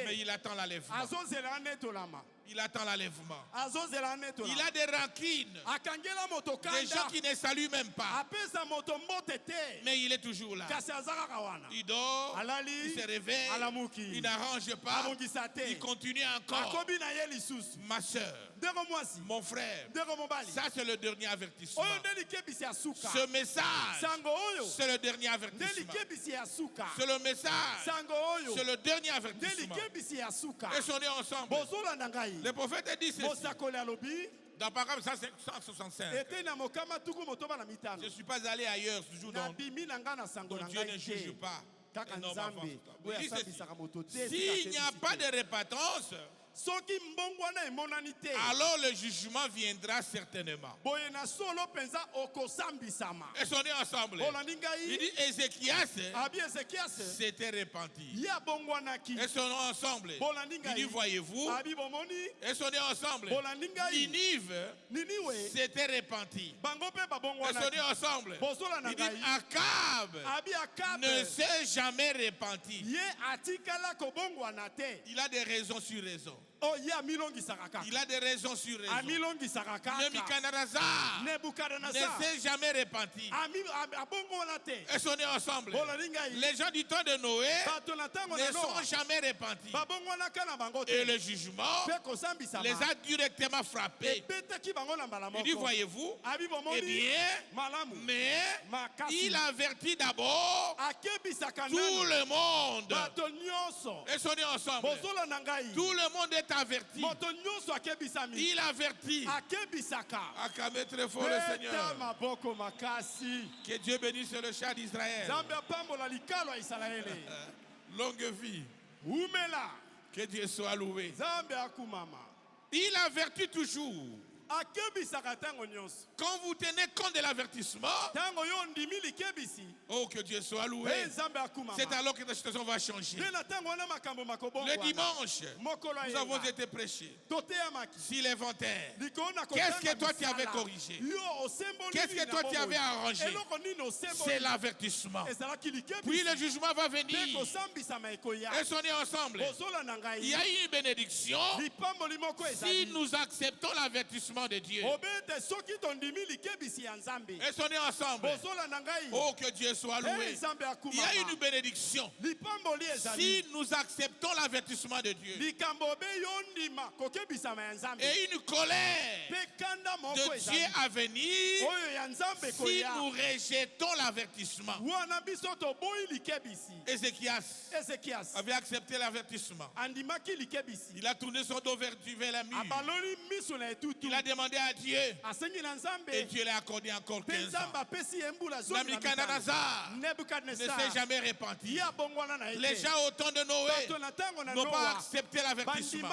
Mais il attend l'enlèvement. Il attend l'enlèvement. Il a des rancines. Des gens qui ne saluent même pas. Mais il est toujours là. Il dort, il se réveille, il n'arrange pas, il continue encore. Ma soeur, mon frère, ça c'est le dernier avertissement. Ce message, c'est le dernier avertissement. C'est le message, c'est le dernier avertissement. Et on est ensemble. Le prophète dit ceci. Dans Paragraphe 165. Je ne suis pas allé ailleurs, toujours donc Dieu ne juge pas. S'il n'y a pas de repentance, alors le jugement viendra certainement. Et on est ensemble. Il dit Ézéchias s'était repenti. Et on est ensemble. Il dit voyez-vous. Et on est ensemble. Ninive s'était repenti. Et on est ensemble. Il dit Akab ne s'est jamais repenti. Il a des raisons sur raison. Il a des raisons sur raison. Nebuchadnezzar ne s'est jamais repenti. Et on est ensemble. Les gens du temps de Noé ne sont jamais repentis. Et le jugement les a directement frappés. Il dit voyez-vous, eh bien, mais il avertit d'abord tout le monde. Et on est ensemble. Tout le monde est averti. Il avertit. Acclamez très fort le Seigneur. Que Dieu bénisse le chat d'Israël. Longue vie. Que Dieu soit loué. Il avertit toujours. Quand vous tenez compte de l'avertissement, oh que Dieu soit loué, c'est alors que la situation va changer. Le dimanche, nous avons été prêchés sur l'inventaire. Qu'est-ce que toi tu avais corrigé? Qu'est-ce que toi tu avais arrangé? C'est l'avertissement. Puis le jugement va venir. Et on est ensemble. Il y a une bénédiction si nous acceptons l'avertissement de Dieu. Et on est ensemble. Oh que Dieu soit loué. Il y a une bénédiction si nous acceptons l'avertissement de Dieu. Et une colère de Dieu à venir si nous rejetons l'avertissement. Ézéchias avait accepté l'avertissement. Il a tourné son dos vers la mur. Il a demandé à Dieu et Dieu l'a accordé encore 15 ans. Nebuchadnezzar ne s'est jamais repenti. Les gens au temps de Noé n'ont pas accepté l'avertissement.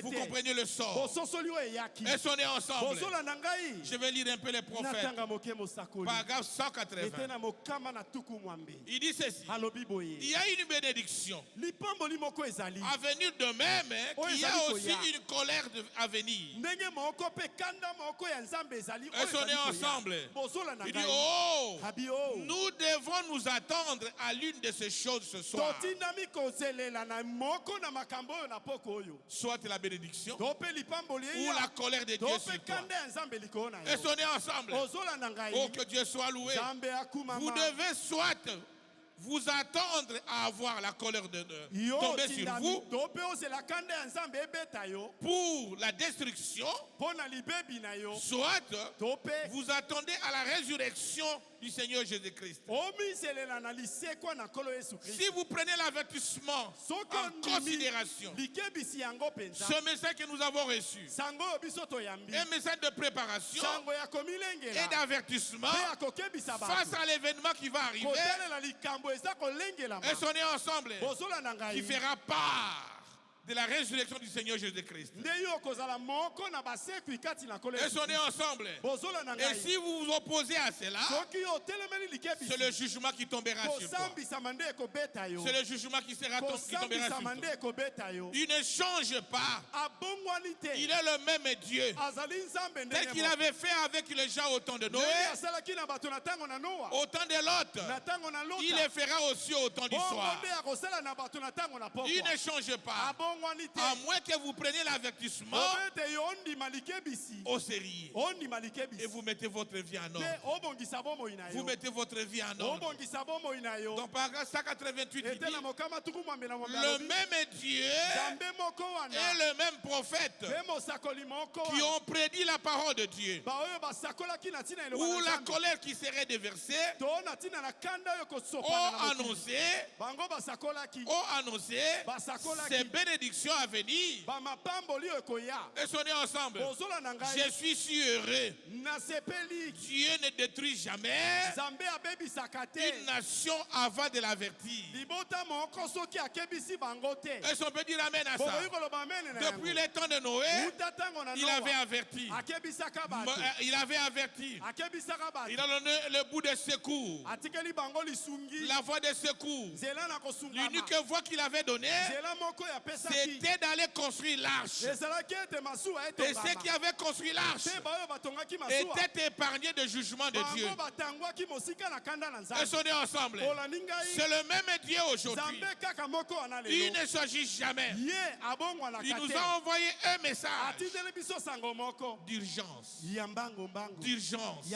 Vous comprenez le sort. Et on est ensemble. Je vais lire un peu les prophètes. Paragraphe 180. Il dit ceci. Il y a une bénédiction à venir de même qu'il y a aussi une colère à venir. Et on est ensemble. Il dit oh, nous devons nous attendre à l'une de ces choses ce soir. Soit la bénédiction ou la colère de Dieu sur toi. Et on est ensemble. Oh que Dieu soit loué. Vous devez soit vous attendre à avoir la colère de Dieu tomber sur vous pour la destruction, soit vous attendez à la résurrection du Seigneur Jésus-Christ. Si vous prenez l'avertissement en considération, ce message que nous avons reçu, un message de préparation et d'avertissement face à l'événement qui va arriver, et on est ensemble, qui fera part de la résurrection du Seigneur Jésus-Christ. Et on est ensemble. Et si vous vous opposez à cela, c'est le jugement qui tombera sur toi. C'est le jugement qui tombera sur toi. Il ne change pas. Il est le même Dieu. Tel qu'il avait fait avec les gens au temps de Noé, au temps de Lot, il le fera aussi au temps du soir. Il ne change pas. À moins que vous preniez l'avertissement au sérieux et vous mettez votre vie en ordre. Vous mettez votre vie en ordre. Donc paragraphe 188 il dit le même Dieu et le même prophète qui ont prédit la parole de Dieu ou la colère qui serait déversée ont annoncé ces bénédictions bénédictions à venir. Et sonnez ensemble. Je suis si heureux. Dieu ne détruit jamais une nation avant de l'avertir. Est-ce qu'on peut dire amen à ça? Depuis les temps de Noé, il avait averti. Il avait averti. Il a donné le bout de secours. La voie de secours. L'unique voie qu'il avait donnée, c'était d'aller construire l'arche. Et ceux qui avaient construit l'arche étaient épargnés du jugement de Dieu. Et sonnez ensemble. C'est le même Dieu aujourd'hui. Il ne s'agit jamais. Il nous a envoyé un message d'urgence. D'urgence.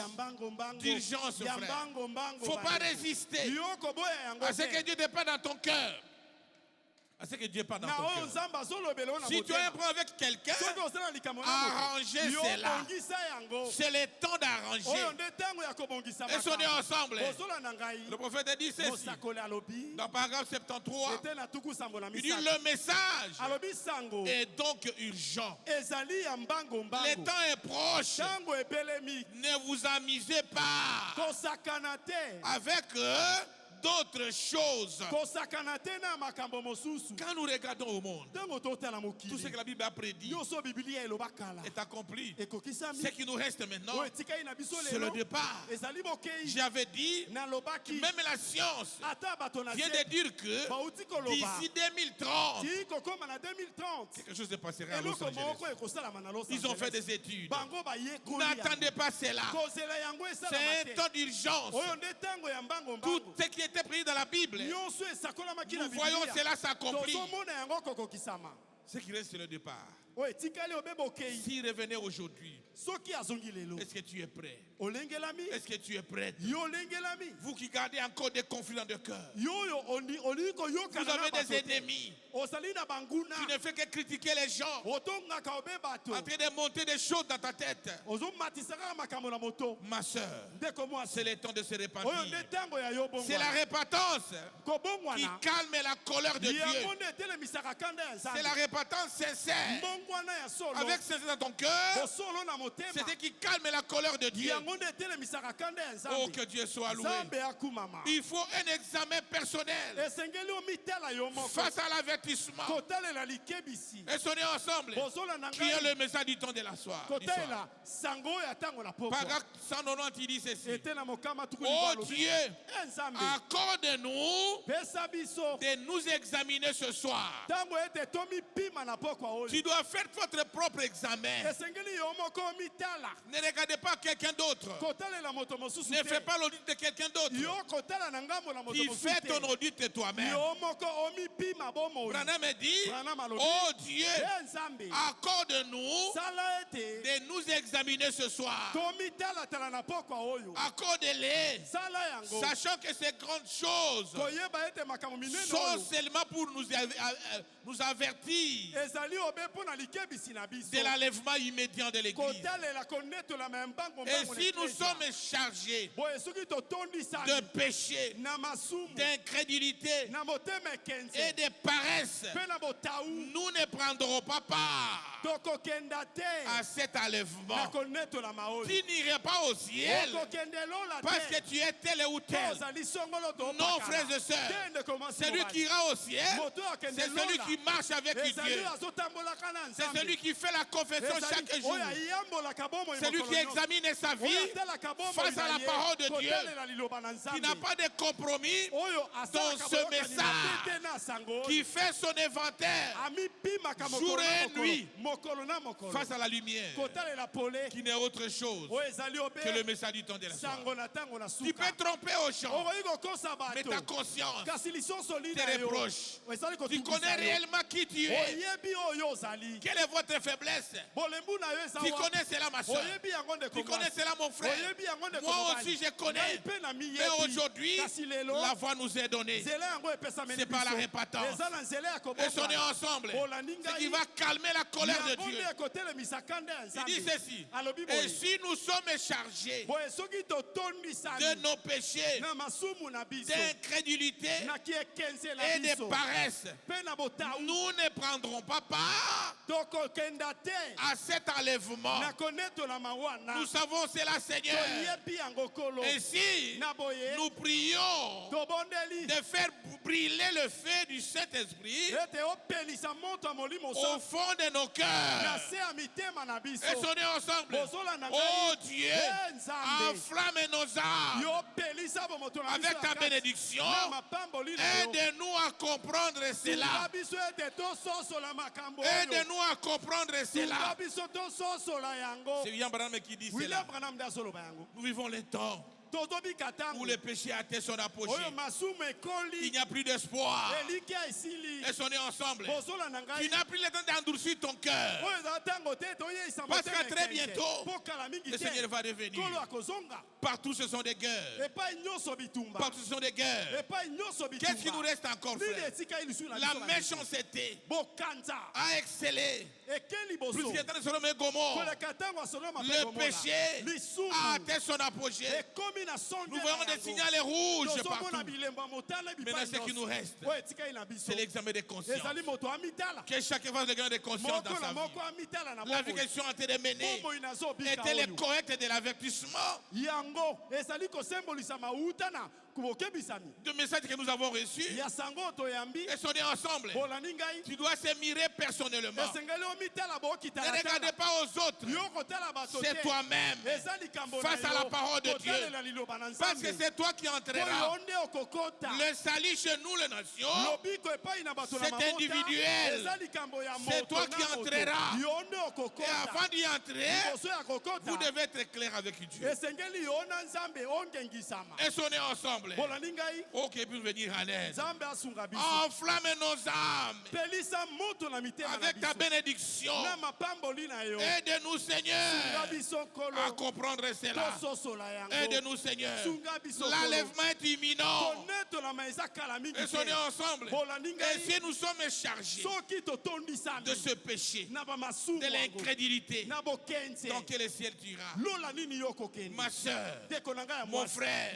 D'urgence, frère. Il ne faut pas résister à ce que Dieu n'est pas dans ton cœur. À ce que Dieu parle dans ton cœur. Si tu as un problème avec quelqu'un, arranger cela. C'est le temps d'arranger. Et sonnez ensemble. Le prophète a dit ceci. Dans paragraphe 73, il dit le message est donc urgent. Le temps est proche. Ne vous amusez pas avec d'autres choses. Quand nous regardons au monde, tout ce que la Bible a prédit est accompli. Ce qui nous reste maintenant, c'est le départ. J'avais dit, même la science vient de dire que d'ici 2030, quelque chose se passera à Los Angeles. Ils ont fait des études. N'attendez pas cela. C'est un temps d'urgence. Tout ce qui était pris dans la Bible, nous voyons cela s'accomplir. Ce qui reste, c'est le départ. S'il revenait aujourd'hui, est-ce que tu es prêt? Est-ce que tu es prête? Vous qui gardez encore des conflits dans le cœur, vous avez des ennemis qui ne font que critiquer les gens, en train de monter des choses dans ta tête. Ma soeur, c'est le temps de se repentir. C'est la repentance qui calme la colère de Dieu. C'est la repentance sincère. Avec sincérité dans ton cœur, c'est ce qui calme la colère de Dieu. Oh, que Dieu soit loué. Il faut un examen personnel face à l'avertissement. Et sonnez ensemble qui est le message du temps de la soirée. Paragraphe 190, il dit ceci. Oh Dieu, accorde-nous de nous examiner ce soir. Tu dois faire votre propre examen. Ne regardez pas quelqu'un d'autre. Ne fais pas l'audit de quelqu'un d'autre. Tu fais ton audit toi-même. Branham dit, oh Dieu, accorde-nous de nous examiner ce soir. Accorde-les, sachant que ces grandes choses sont seulement pour nous avertir de l'enlèvement immédiat de l'Église. Et si nous sommes chargés de péché, d'incrédulité et de paresse, nous ne prendrons pas part à cet enlèvement. Tu n'irais pas au ciel parce que tu es tel ou tel. Non, frères et sœurs, celui qui ira au ciel, c'est celui qui marche avec Dieu. C'est celui qui fait la confession chaque jour. Celui qui examine sa vie face à la parole de Dieu, qui n'a pas de compromis dans ce message, qui fait son inventaire jour et nuit face à la lumière, qui n'est autre chose que le message du temps de la soirée. Tu peux tromper aux gens, mais ta conscience te reproche. Tu connais réellement qui tu es. Quelle est votre faiblesse? Tu connais cela, ma soeur. Tu connais cela, mon frère. Moi aussi, je connais. Mais aujourd'hui, la voix nous est donnée. C'est par la répétance. Et sonner ensemble. Ce qui va calmer la colère de Dieu. Il dit ceci. Et si nous sommes chargés de nos péchés, d'incrédulité et de paresse, nous ne prendrons pas part à cet enlèvement. Nous savons c'est la Seigneur. Ainsi, nous prions de faire briller le feu du Saint-Esprit au fond de nos cœurs. Et sonnez ensemble. Oh Dieu, enflamme nos âmes avec ta bénédiction. Aide-nous à comprendre cela. Aide-nous à comprendre cela. C'est William Branham qui dit cela. Nous vivons les temps où le péché a atteint son apogée. Il n'y a plus d'espoir. Et sonner ensemble. Tu n'as plus le temps d'endurcir ton cœur. Parce qu'à très bientôt, le Seigneur va revenir. Partout ce sont des guerres. Partout ce sont des guerres. Qu'est-ce qui nous reste encore, frère? La méchanceté a excellé. Plus qu'il y a dans Sodome et Gomorrhe, le péché a atteint son apogée. Nous voyons des signaux rouges partout. Maintenant, ce qui nous reste, c'est l'examen de conscience. Que chacun fasse l'examen de conscience dans sa vie. La vie que je suis en train de mener est-elle correcte de l'avertissement? De messages que nous avons reçus et sonner ensemble. Tu dois s'admirer personnellement. Ne regardez pas aux autres. C'est toi-même face à la parole de Dieu. Parce que c'est toi qui entreras. Le salut chez nous, les nations, c'est individuel. C'est toi qui entreras. Et avant d'y entrer, vous devez être clair avec Dieu. Et sonner ensemble. Oh, qu'il puisse venir en aide. Enflamme nos âmes avec ta bénédiction. Aide-nous, Seigneur, à comprendre cela. Aide-nous, Seigneur. L'enlèvement est imminent. Et sonnez ensemble. Et si nous sommes chargés de ce péché, de l'incrédulité, dans quel ciel tu iras? Ma soeur, mon frère,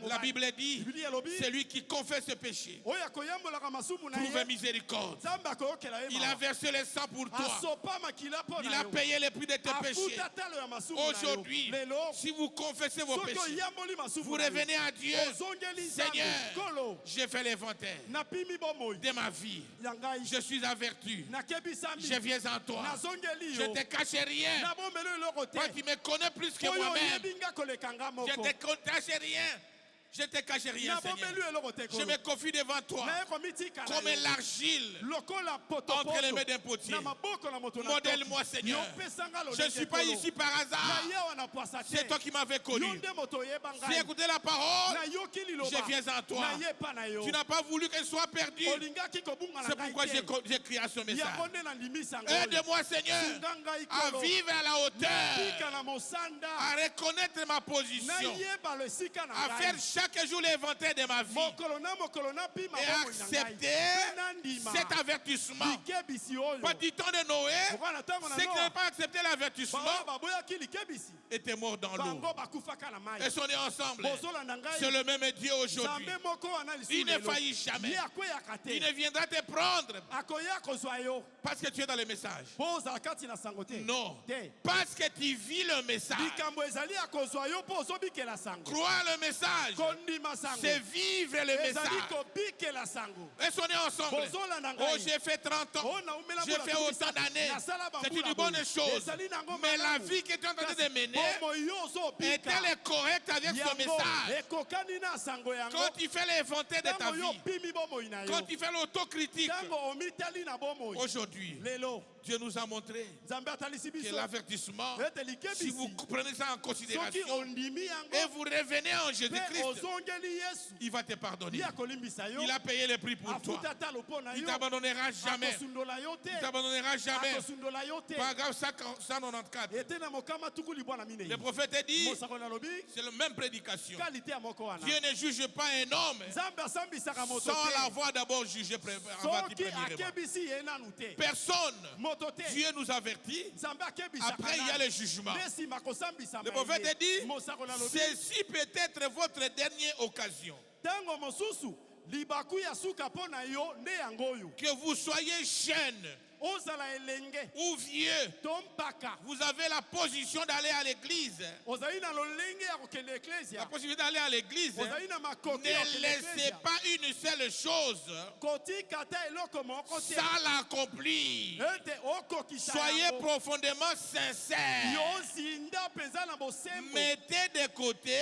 la Bible dit, celui qui confesse ce péché trouve miséricorde. Il a versé le sang pour toi. Il a payé le prix de tes péchés. Aujourd'hui, si vous confessez vos péchés, vous revenez à Dieu. Seigneur, j'ai fait l'inventaire de ma vie. Je suis averti. Je viens en toi. Je ne te cache rien. Toi qui me connais plus que moi-même. Je ne te cache rien. Je ne te cache rien, Seigneur. Je me confie devant toi comme l'argile entre les mains d'un potier. Modèle-moi, Seigneur. Je ne suis pas ici par hasard. C'est toi qui m'avais connu. J'ai écouté la parole. Je viens en toi. Tu n'as pas voulu qu'elle soit perdue. C'est pourquoi j'ai crié à ce message. Aide-moi, Seigneur, à vivre à la hauteur, à reconnaître ma position, à faire chaque jour l'inventaire de ma vie et accepter cet avertissement. Pas du temps de Noé, ceux qui n'ont pas accepté l'avertissement étaient morts dans l'eau. Et sonnez ensemble. C'est le même Dieu aujourd'hui. Il ne faillit jamais. Il ne viendra te prendre parce que tu es dans le message. Non. Parce que tu vis le message. Croire le message, c'est vivre le message. Et sonnez ensemble. Oh, j'ai fait 30 ans. J'ai fait autant d'années. C'est une bonne chose. Mais la vie que tu es en train de mener est-elle correcte avec ce message? Quand tu fais l'inventaire de ta vie, quand tu fais l'autocritique, aujourd'hui, Dieu nous a montré que l'avertissement, si vous prenez ça en considération et vous revenez en Jésus-Christ, il va te pardonner. Il a payé le prix pour toi. Il ne t'abandonnera jamais. Il ne t'abandonnera jamais. Paragraphe 194. Le prophète dit, c'est la même prédication. Dieu ne juge pas un homme sans l'avoir d'abord jugé premièrement. Personne. Dieu nous avertit. Après, il y a le jugement. Le prophète dit, ceci peut être votre dernière occasion. Que vous soyez jeune ou vieux, vous avez la position d'aller à l'église. La possibilité d'aller à l'église. Ne laissez pas une seule chose sans l'accomplir. Soyez profondément sincères. Mettez de côté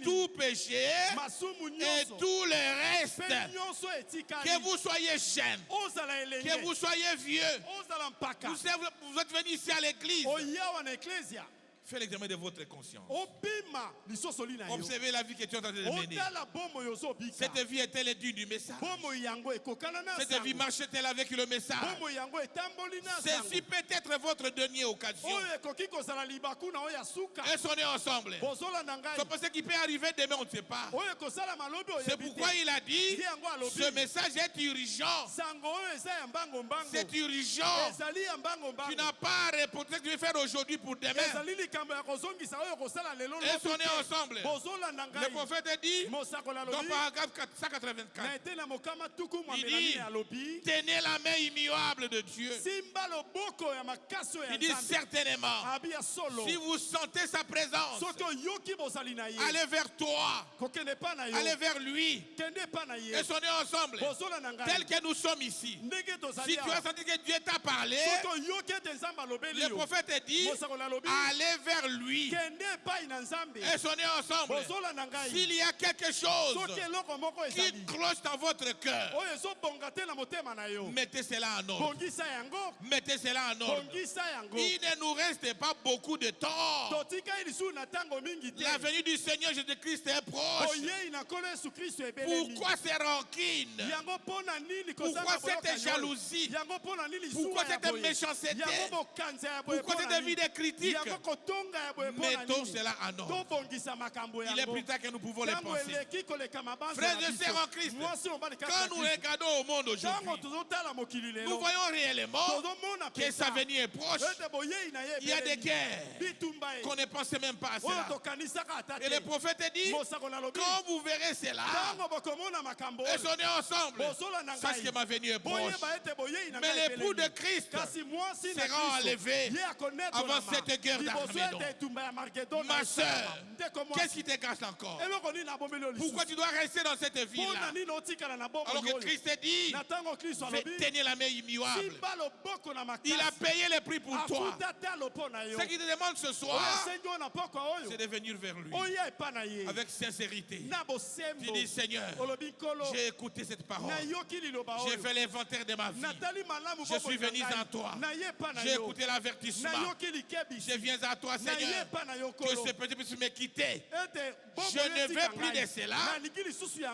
tout péché et tout le reste. Que vous soyez jeune, que vous soyez vieux, vous êtes venu ici à l'église. Faites l'examen de votre conscience. Observez la vie que tu es en train de mener. Cette vie est-elle digne du message? Cette vie marche-t-elle avec le message? Ceci peut être votre dernière occasion. Est-ce qu'on est ensemble? C'est ce qui peut arriver demain, on ne sait pas. C'est pourquoi il a dit, ce message est urgent. C'est urgent. Tu n'as pas à répondre ce que tu veux faire aujourd'hui pour demain. Est-ce qu'on est ensemble? Le prophèt dit, dans paragraphe 184, il dit, tenez la main immuable de Dieu. Il dit certainement, si vous sentez sa présence, allez vers toi, allez vers lui. Est-ce qu'on est ensemble? Tel que nous sommes ici. Si tu as senti que Dieu t'a parlé, le prophète dit, allez vers lui. Est-ce qu'on est ensemble? S'il y a quelque chose qui cloche dans votre cœur, mettez cela en ordre. Mettez cela en ordre. Il ne nous reste pas beaucoup de temps. La venue du Seigneur Jésus-Christ est proche. Pourquoi ces rancines? Pourquoi cette jalousie? Pourquoi cette méchanceté? Pourquoi cette vie de critique? Mettons cela en ordre. Il est plus tard que nous pouvons les penser. Frères et sœurs en Christ, quand nous regardons au monde aujourd'hui, nous voyons réellement que sa venue est proche. Il y a des guerres qu'on ne pensait même pas à cela. Et le prophète dit, quand vous verrez cela, et on est ensemble, sachez que ma venue est proche. Mais l'époux de Christ sera enlevé avant cette guerre d'Armageddon. Ma soeur, qu'est-ce qui te cache encore? Pourquoi tu dois rester dans cette vie-là? Alors que Christ dit, tenez la main immuable. Il a payé le prix pour toi. Ce qu'il te demande ce soir, c'est de venir vers lui avec sincérité. Tu dis, Seigneur, j'ai écouté cette parole. J'ai fait l'inventaire de ma vie. Je suis venu à toi. J'ai écouté l'avertissement. Je viens à toi, Seigneur, que ce petit puisse me quitter. Je ne veux plus de cela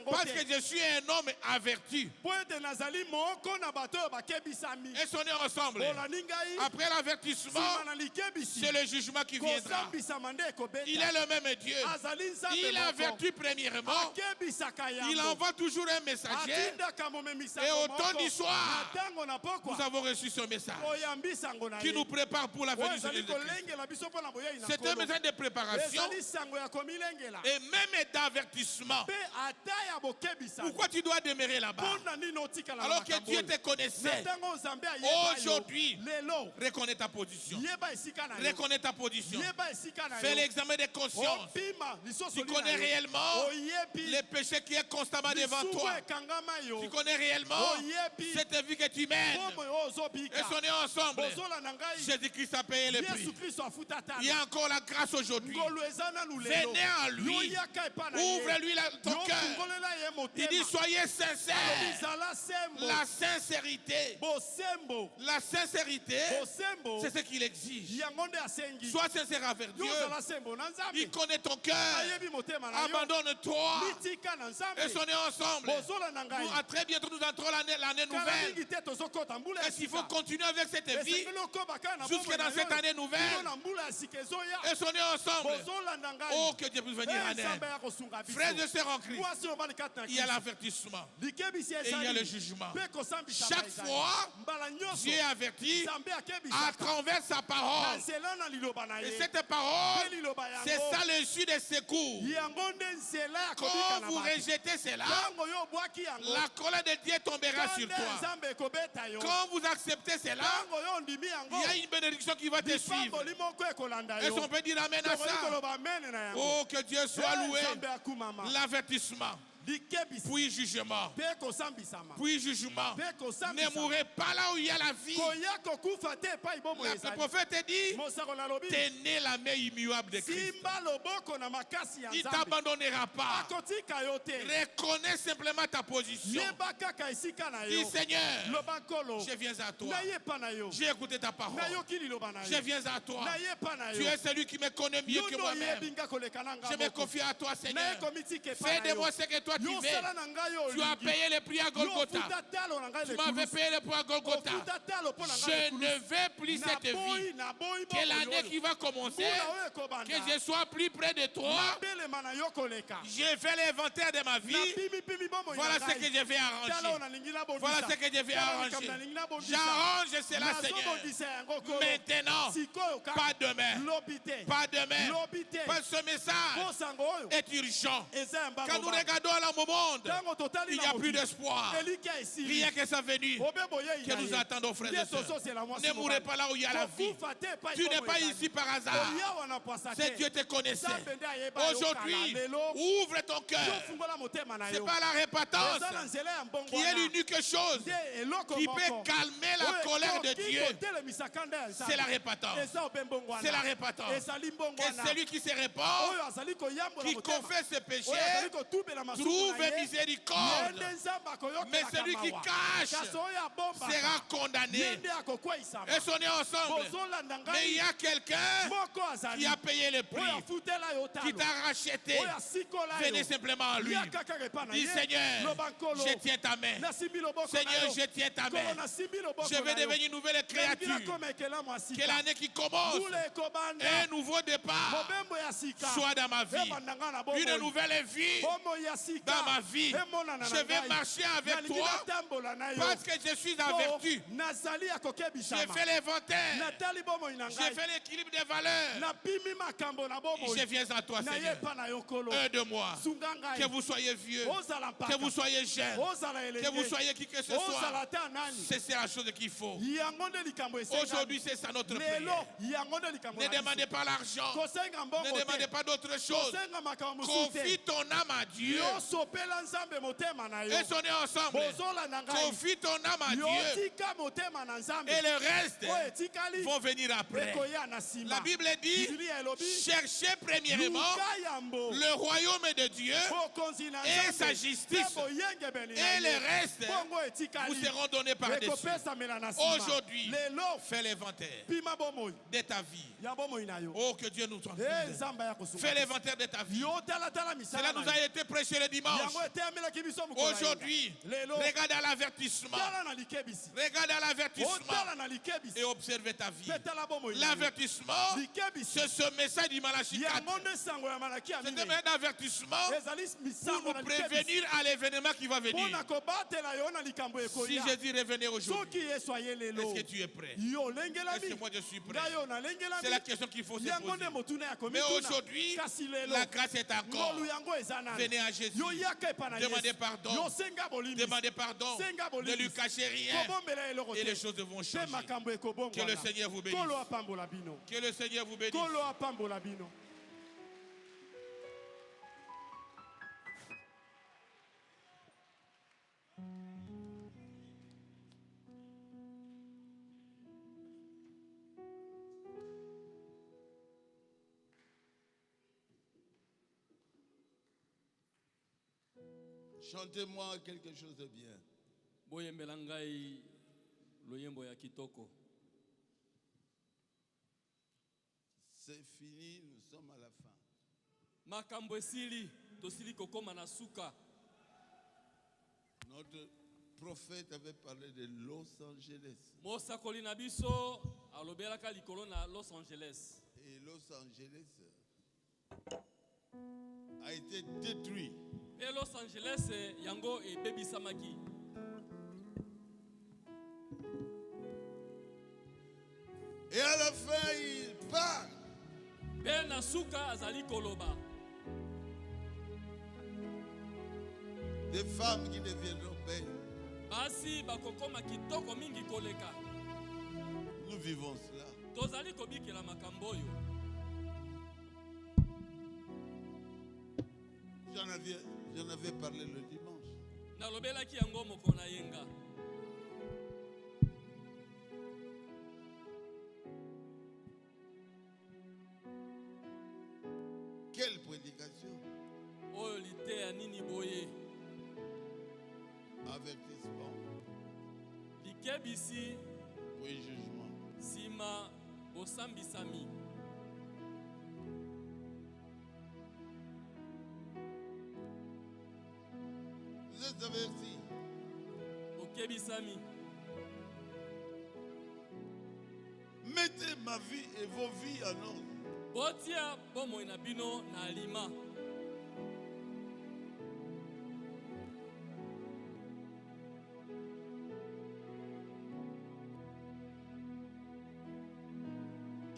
parce que je suis un homme averti. Est-ce qu'on est ensemble? Après l'avertissement, c'est le jugement qui viendra. Il est le même Dieu. Il avertit premièrement. Il envoie toujours un messager. Et au temps du soir, nous avons reçu ce message qui nous prépare pour la venue de Jésus-Christ. C'est un message de préparation et même d'avertissement. Pourquoi tu dois demeurer là-bas alors que Dieu te connaissait? Aujourd'hui, reconnais ta position. Reconnais ta position. Fais l'examen de conscience. Tu connais réellement les péchés qui est constamment devant toi. Tu connais réellement cette vie que tu mènes. Et on est ensemble. Jésus-Christ a payé le prix. Il y a encore la grâce aujourd'hui. Venez à lui. Ouvre-lui ton cœur. Il dit soyez sincères. La sincérité. La sincérité, c'est ce qu'il exige. Sois sincère avec Dieu. Il connaît ton cœur. Abandonne-toi. Et soyez ensemble. À très bientôt, nous entrons l'année nouvelle. Est-ce qu'il faut continuer avec cette vie jusqu'à dans cette année nouvelle? Et soyez ensemble. Oh, que Dieu puisse venir en aide. Frères et sœurs en Christ, il y a l'avertissement et il y a le jugement. Chaque fois, Dieu est averti à travers sa parole. Et cette parole, c'est ça l'issue des secours. Quand vous rejetez cela, la colère de Dieu tombera sur toi. Quand vous acceptez cela, il y a une bénédiction qui va te suivre. Est-ce qu'on peut dire amen à ça? Oh, que Dieu soit loué. L'avertissement. Puis jugement. Puis jugement. Ne mourrez pas là où il y a la vie. Le prophète dit, tenez la main immuable de Christ. Il ne t'abandonnera pas. Reconnais simplement ta position. Dis Seigneur, je viens à toi. J'ai écouté ta parole. Je viens à toi. Tu es celui qui me connaît mieux que moi-même. Je me confie à toi, Seigneur. Fais de moi ce que toi tu veux. Tu as payé le prix à Golgotha. Tu m'avais payé le prix à Golgotha. Je ne veux plus cette vie. Que l'année qui va commencer, que je sois plus près de toi. J'ai fait l'inventaire de ma vie. Voilà ce que je vais arranger. Voilà ce que je vais arranger. J'arrange cela, Seigneur. Maintenant, pas demain. Pas demain. Parce que ce message est urgent. Quand nous regardons à la monde, il n'y a plus d'espoir. Rien que sa venue que nous attendons, frères et sœurs. Ne mourrez pas là où il y a la vie. Tu n'es pas ici par hasard. C'est Dieu te connaissait. Aujourd'hui, ouvre ton cœur. C'est pas la répentance qui est l'unique chose qui peut calmer la colère de Dieu. C'est la répentance. C'est la répentance. Et celui qui se répand, qui confesse ses péchés, trouve miséricorde. Mais celui qui cache sera condamné. Et soyez ensemble. Mais il y a quelqu'un qui a payé le prix, qui t'a racheté. Venez simplement à lui. Dis Seigneur, je tiens ta main. Seigneur, je tiens ta main. Je vais devenir une nouvelle créature. Que l'année qui commence, un nouveau départ soit dans ma vie. Une nouvelle vie dans ma vie. Je vais marcher avec toi parce que je suis averti. J'ai fait l'inventaire. J'ai fait l'équilibre des valeurs. Je viens à toi, Seigneur. Aide-moi. Que vous soyez vieux, que vous soyez jeune, que vous soyez qui que ce soit. C'est la chose qu'il faut. Aujourd'hui, c'est ça notre prière. Ne demandez pas l'argent. Ne demandez pas d'autre chose. Confie ton âme à Dieu. Et soyez ensemble. Confie ton âme à Dieu. Et le reste vont venir après. La Bible dit, cherchez premièrement le royaume de Dieu et sa justice. Et le reste vous seront donnés par-dessus. Aujourd'hui, fais l'inventaire de ta vie. Oh, que Dieu nous entende. Fais l'inventaire de ta vie. Cela nous a été prêché le dimanche. Aujourd'hui, regarde à l'avertissement. Regarde à l'avertissement et observe ta vie. L'avertissement, c'est ce message du Malachie 4. C'est un message d'avertissement pour nous prévenir à l'événement qui va venir. Si je dis revenir aujourd'hui, est-ce que tu es prêt? Est-ce que moi je suis prêt? C'est la question qu'il faut se poser. Mais aujourd'hui, la grâce est encore. Venez à Jésus. Demandez pardon. Demandez pardon. Ne lui cachez rien. Et les choses vont changer. Que le Seigneur vous bénisse. Que le Seigneur vous bénisse. Chantez-moi quelque chose de bien. C'est fini, nous sommes à la fin. Notre prophète avait parlé de Los Angeles. Et Los Angeles a été détruit. Et Los Angeles, yango et baby samaki. Et à la fin, il part. Ben asuka azali koloba. Des femmes qui deviendront belles. Basi bakokoma kitoko mingi koleka. Nous vivons cela. Tozali kobikela makamboyo. J'en avais parlé le dimanche. Nalobelaki yango moko na yenga. Quelle prédication? Oyo lite ya nini boye. Avertissement. Likebisi. Oui, jugement. Sima bosambisami. Vous êtes avertis. Okebisami. Mettez ma vie et vos vies en ordre. Botia bomo inabino na alima.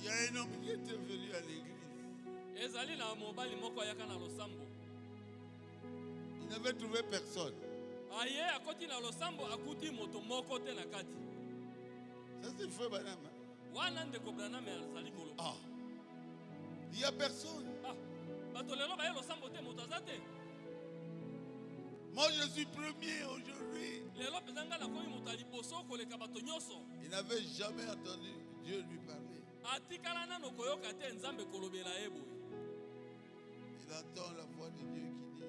Il y a un homme qui était venu à l'église. Ezali na mobali moko ayaka na losambo. Il n'avait trouvé personne. Aye akoti na losambo akuti moto moko te na kati. Ça c'est feu Banama. Wana ndeko Branham azali kolo. Ah. Il n'y a personne. Ah. Bato lelo ba losambo te moto azate. Moi je suis premier aujourd'hui. Lelo pezanga na komi moto aliposo koleka bato nyoso. Il n'avait jamais entendu Dieu lui parler. Atikala na no koyoka te nzambe kolobela ebo. Il entend la voix de Dieu qui dit.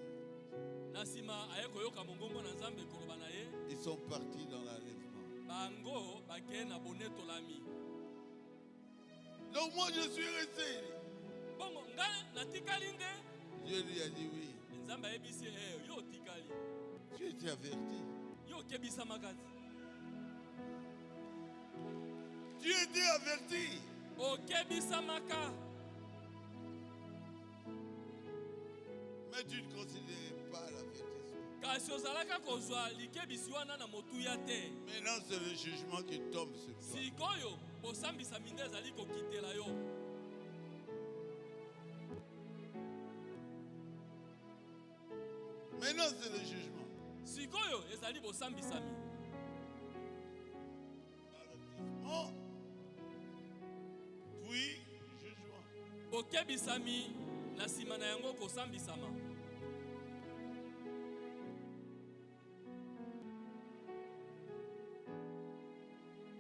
Nasima aye koyoka mongongo na nzambe koloba na ye. Ils sont partis dans l'enlèvement. Bango bake na boneto lami. Donc moi je suis resté. Bongo nga natikali nde. Dieu lui a dit oui. Nzambe ayebisi yo tikali. Tu étais averti. Yo kebisa makati. Tu étais averti. O kebisa maka. Mais tu ne considérais pas l'avertissement. Kasi ozalaka kozwa likebisi wana na motuya te. Maintenant c'est le jugement qui tombe sur toi. Sikoyo bosambisa minde ezali kokitela yo. Maintenant c'est le jugement. Sikoyo ezali bosambisami. Avertissement. Puis jugement. Bokebisami na sima na yango kosambisama.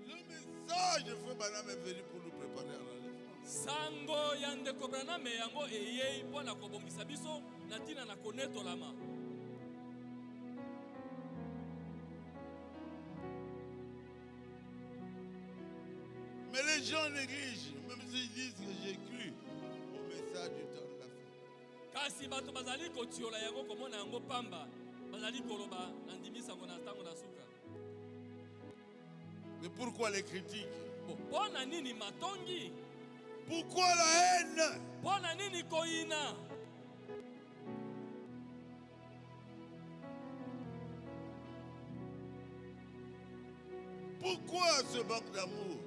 Le message de Frère Branham est venu pour nous préparer à l'enlèvement. Sango ya ndeko Branham yango eyei mpona kobongisa biso na ntina na konetolama. Mais les gens négligent, même s'ils disent que j'ai cru au message du temps de la fin. Kasi bato bazali kotiola yango komona yango pamba. Bazali koloba nandimisa ngo na ntango na suka. Mais pourquoi les critiques? Pona nini matongi? Pourquoi la haine? Pona nini koina? Pourquoi ce manque d'amour?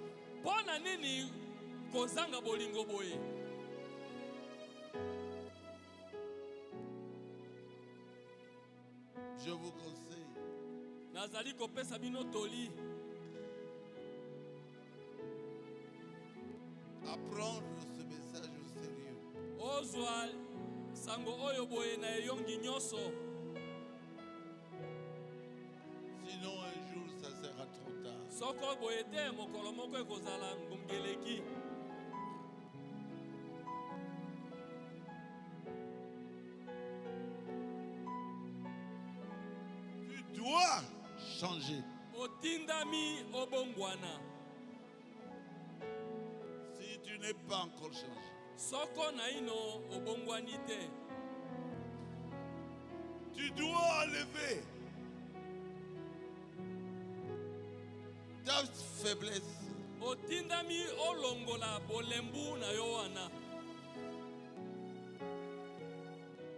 Pona nini kozanga bolingo boye? Je vous conseille. Nazali kopesa bino toli. Apprendre ce message au sérieux. Ozwa sango oyo boye na eyongi nyoso. Sinon un jour ça sera trop tard. Soko boye te mokolo moko ekozala ngongeleki. changer. Otindami obongwana. Si tu n'es pas encore changé, Soko na ino obongwani te. tu dois enlever ta faiblesse. Otindami olongola bolembu na yo wana.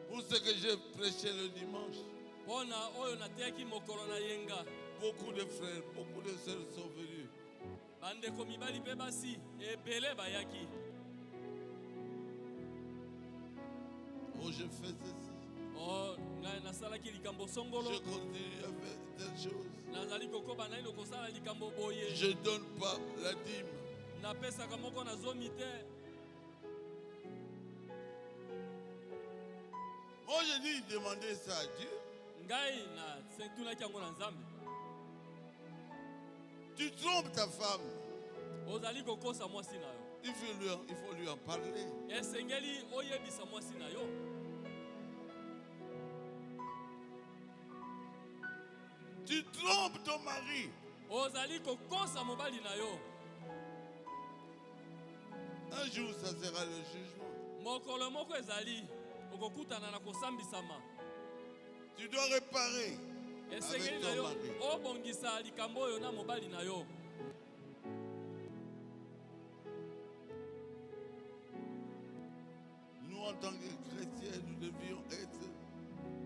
Pour ce que j'ai prêché le dimanche, Pona oyo nateki mokolo na yenga. beaucoup de frères, beaucoup de sœurs sont venus. Bandeko mibali pe basi ebele bayaki. Oh, je fais ceci. Oh, ngai nasalaki likambo songolo. Je continue à faire telle chose. Nazali kokoba na ino kosala likambo boye. Je ne donne pas la dîme. Napesaka moko na zomi te. Moi, je dis demander ça à Dieu. Ngai na sentunaki yango na Nzambe. Tu trompes ta femme. Ozali kokosa mwasi na yo. Il faut lui en parler. Esengeli oyebisa mwasi na yo. Tu trompes ton mari. Ozali kokosa mobali na yo. Un jour, ça sera le jugement. Mokolo moko ezali okokutana na kosambisama. Tu dois réparer Esengeli avec na ton yo mari. obongisa likambo oyo na mobali na yo. Nous, en tant que chrétiens, nous devions être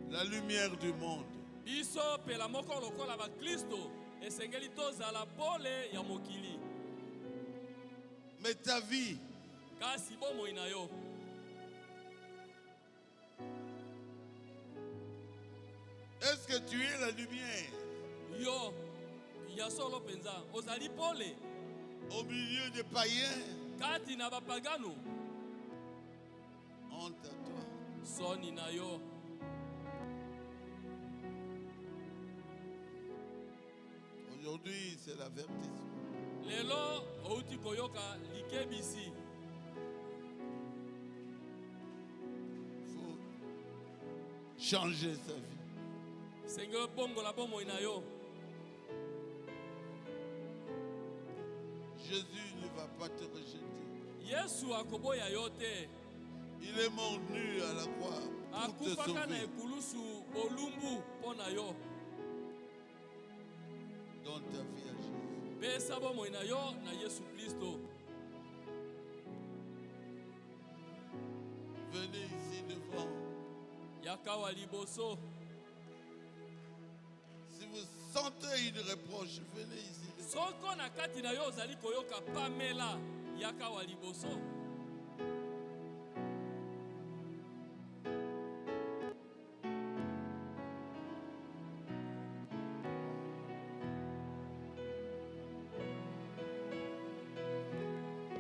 la lumière du monde. Biso pela moko lokola ba Kristo esengeli tozala pole ya mokili. Mais ta vie, Kasi bomoi na yo. est-ce que tu es la lumière Yo ya solo penza ozali pole au milieu des païens? kati na bapagano. Honte à toi. Soni na yo. Aujourd'hui, c'est l'avertissement. Lelo outi koyoka likebisi. Il faut changer sa vie. Sengelo bongo la bomoi na yo. Jésus ne va pas te rejeter. Yesu akoboya yo te. Il est mort nu à la croix pour te Akufaka na sauver. ekulusu bolumbu pona yo. Donne ta vie à Jésus. Pesa bomoi na yo na Yesu Kristo. Venez ici devant. Yakawa liboso. Si vous sentez une reproche, venez ici devant. Soko na kati na yo ozali koyoka pamela yakawa liboso.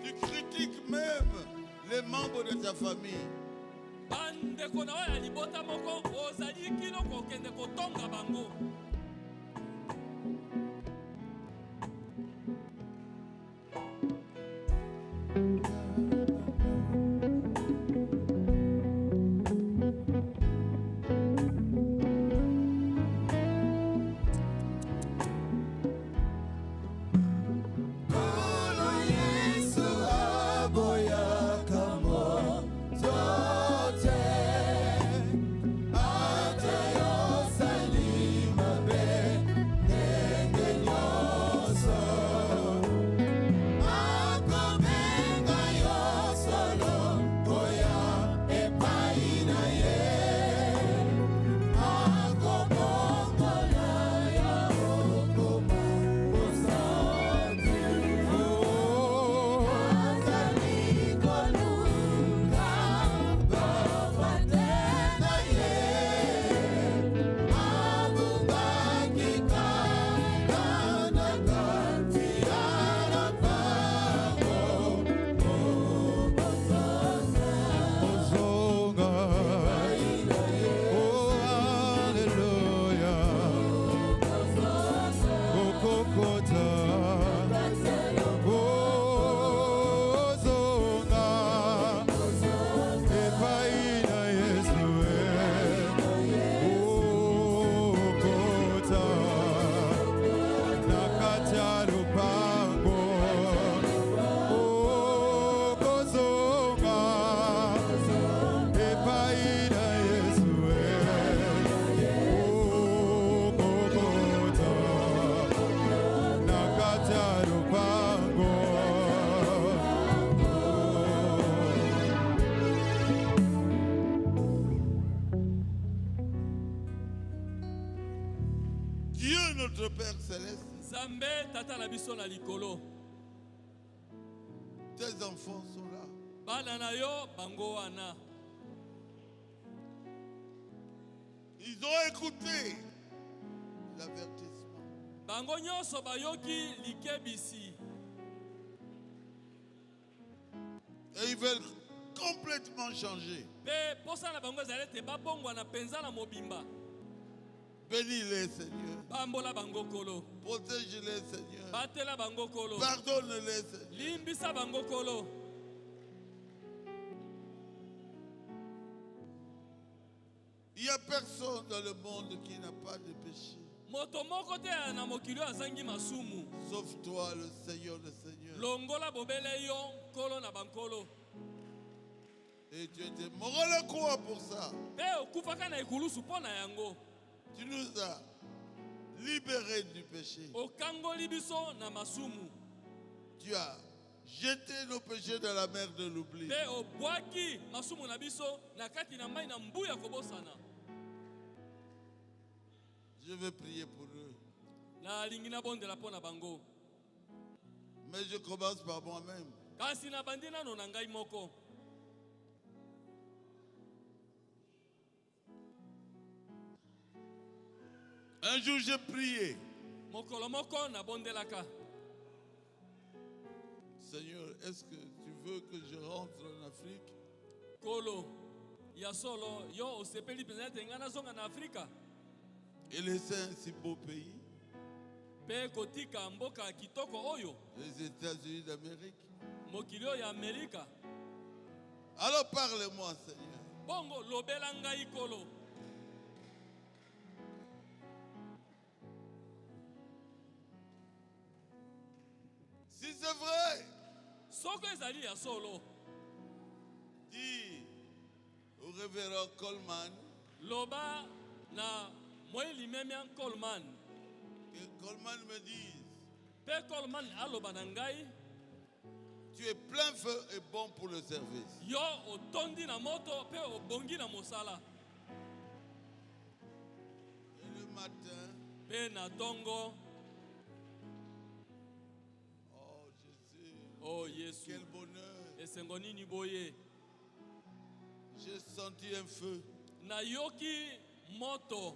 Tu critiques même les membres de ta famille. Bandeko na yo ya libota moko ozali kino kokende kotonga bango. Ata yo salima Dieu notre Père céleste. Nzambe tata na biso na likolo. Tes enfants sont là. Bana na yo bango wana. Ils ont écouté l'avertissement. Bango nyonso bayoki likebisi. Et ils veulent complètement changer. Pe posa na bango ezalete babongwa na penza na mobimba. Bénis-les, Seigneur. Bambola bango kolo. Protège-les, Seigneur. Batela bango kolo. Pardonne-les, Seigneur. Limbisa bango kolo. Il n'y a personne dans le monde qui n'a pas de péché. Moto moko te na mokili azangi masumu. Sauf toi, le Seigneur, le Seigneur. Longola bobele yo kolo na bankolo. Et tu étais mort à la croix pour ça. Pe okufaka na ikulusu pona yango. Tu nous as libérés du péché. Okangoli biso na masumu. Tu as jeté nos péchés dans la mer de l'oubli. Pe obwaki masumu na biso na kati na mai na mbuya kobosana. Je vais prier pour eux. Na lingina bondela pona bango. Mais je commence par moi-même. Kasi na bandina no na ngai moko. Un jour j'ai prié. Mokolo moko na bondelaka. Seigneur, est-ce que tu veux que je rentre en Afrique? Kolo ya solo yo osepeli penza tengana zonga na Afrika. Et laisser un si beau pays, Pe kotika mboka kitoko oyo. les États-Unis d'Amérique. Mokili oyo ya Amerika. Alors parle-moi, Seigneur. Bongo lobela ngai kolo. Si c'est vrai, Soko ezali ya solo. dis au révérend Coleman Loba na moyeli memia Coleman. que Coleman me dise, Pe Coleman aloba na ngai. tu es plein feu et bon pour le service. Yo otondi na moto pe obongi na mosala. Et le matin, Pe na tongo. oh Jésus, Oh Yesu. quel bonheur. Esengo nini boye. J'ai senti un feu Na yoki moto.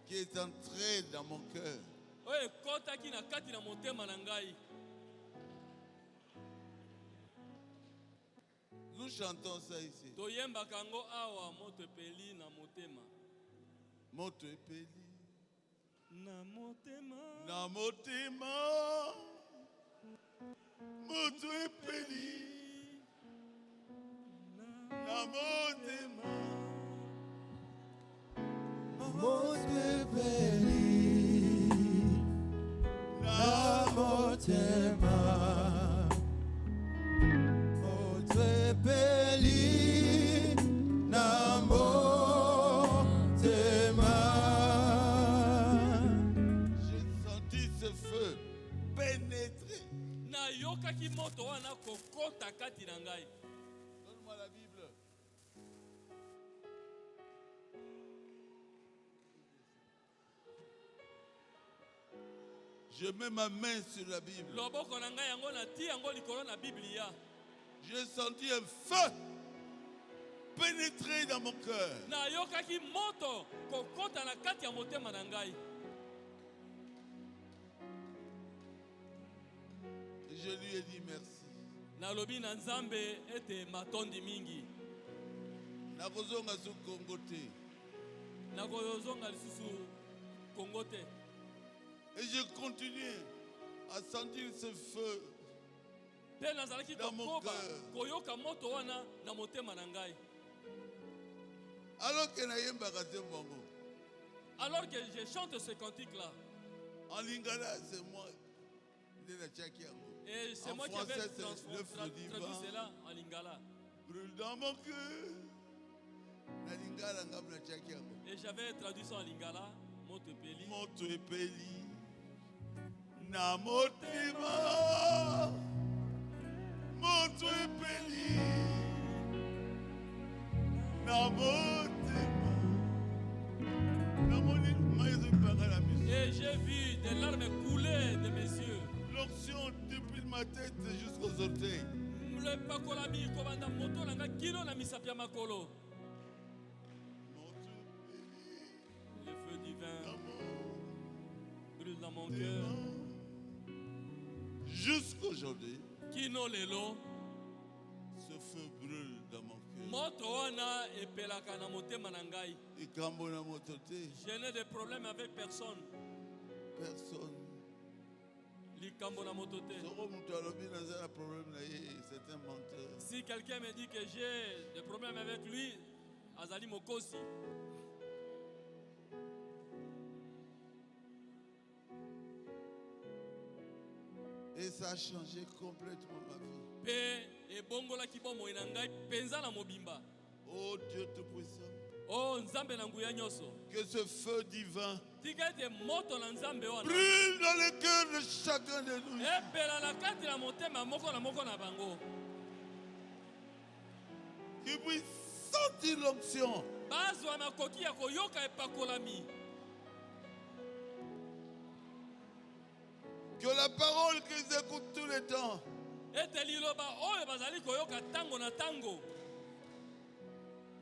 qui est entré dans mon cœur. Oye kotaki na kati na motema na ngai. Nous chantons ça ici. Toyemba kango awa moto epeli na motema. Moto epeli. Na motema. Na motema. Moto epeli. Na motema. Moto epeli. Na motema. Moto epeli. Na motema. J'ai senti ce feu pénétrer. Na yokaki moto wana kokota kati na ngai. Donne-moi la Bible. Je mets ma main sur la Bible. Loboko na ngai yango na ti yango likolo na Biblia. J'ai senti un feu pénétrer dans mon cœur. Na yokaki moto kokota na kati ya motema na ngai. Et je lui ai dit merci. Na lobi na Nzambe ete matondi mingi. Nakozonga su Congo te. Na kozonga lisusu Kongo te. Et je continue à sentir ce feu Pe nazalaki dans mon kokoba cœur. koyoka moto wana na motema na ngai. Alors que nayembaka te mbongo. Alors que je chante ce cantique là. En lingala, c'est moi. nde natiaki yango. Et c'est En moi qui avais français, c'est l'œuf traduit divin. cela en lingala. Brûle dans mon cœur. Na lingala ngamu natiaki yango. Et j'avais traduit ça en lingala. Moto epeli. Moto epeli. Na motema. Moto epeli. Na motema. Et j'ai vu des larmes couler de mes yeux. L'onction depuis ma tête jusqu'aux orteils. Le pakolami kobanda moto nanga kilo na misapia makolo. Le feu divin brûle dans mon cœur. Jusqu'aujourd'hui, Kino lelo. ce feu brûle dans mon cœur. Moto wana epelaka na motema na ngai. Je n'ai de problème avec personne. Personne. Likambo na motote. Si quelqu'un me dit que j'ai des problèmes avec lui, azali mokosi. Et ça a changé complètement ma vie. Pe ebongola kibomo ina ngai penza na mobimba. Oh Dieu Tout-Puissant. Oh nzambe na nguya nyoso. Que ce feu divin Tikete moto na nzambe wana. brûle dans le cœur de chacun de nous. Epela na kati na motema moko na bango. Qu'il puisse sentir l'onction. Bazwa makoki ya koyoka epakolami. Que la parole qu'ils écoutent tout le temps Ete liloba oyo bazali koyoka tango na tango.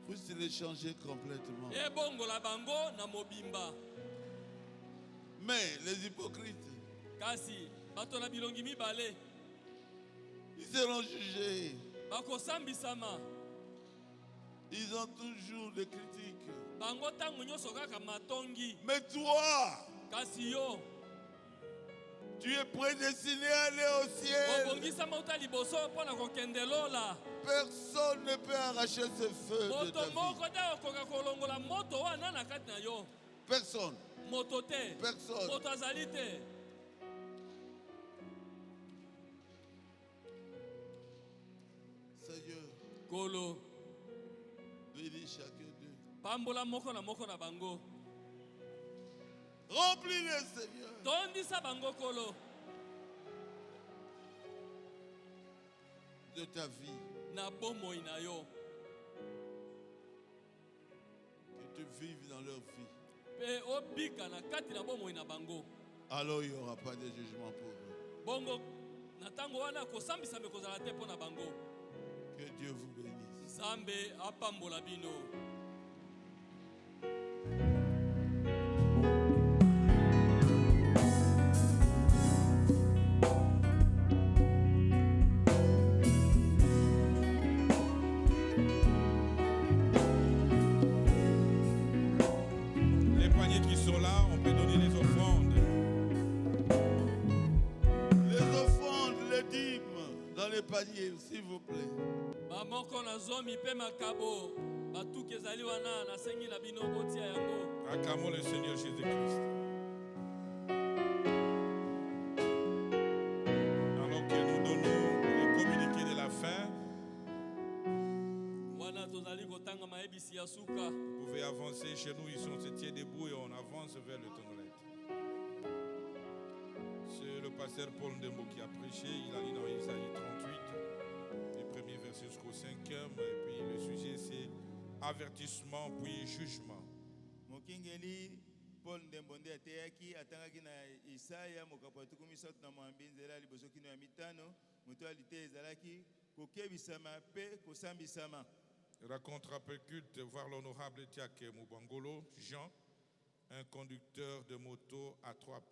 puisse les changer complètement. Ebongola bango na mobimba. Mais les hypocrites, Kasi bato na bilongi mibale ils seront jugés. bakosambisama. Ils ont toujours des critiques. Bango tango nyonso kaka matongi. Mais toi, Kasi yo tu es prédestiné à aller au ciel. obongisama uta liboso mpo na kokende lola. Personne ne peut arracher ce feu de Moto ta vie. moko te okoka kolongola moto wana na kati na yo. Personne. Moto te. Personne. Moto azali te. Seigneur, Kolo bénis chacun d'eux. pambola moko na bango. Remplis-les, Seigneur. Tondisa bango kolo De ta vie. na bomoi na yo. Que tu vives dans leur vie. Pe obika na kati na bomoi na bango. Alors il n'y aura pas de jugement pour eux. Bongo na tango wana kosambisa me kozala te mpo na bango. Que Dieu vous bénisse. Nzambe apambola bino. Les paniers qui sont là, on peut donner les offrandes. Les offrandes, les dîmes dans les paniers, s'il vous plaît. Bamoko na zomi pe makabo. Batuki ezali wana nasengi na bino botia yango. Acclamons le Seigneur Jésus-Christ. Alors que nous donnons les communiqués de la fin, Wana tozali kotanga maebisi ya suka. vous pouvez avancer chez nous. Ils sont se tient debout et on avance vers le Tongolette. C'est le pasteur Paul Ndembo qui a prêché. Il a dit dans Isaïe 38, les premiers versets jusqu'au 5e. Et puis le sujet c'est avertissement puis jugement. Mokingeli Paul Ndembonde ateyaki atangaki na Isaya mokapo atuku misato na mwambi nzela liboso kino ya mitano moto alite ezalaki kokebisama pe kosambisama. Raconte après culte, voir l'honorable Tiake Moubangolo, Jean, un conducteur de moto à 3 pneus.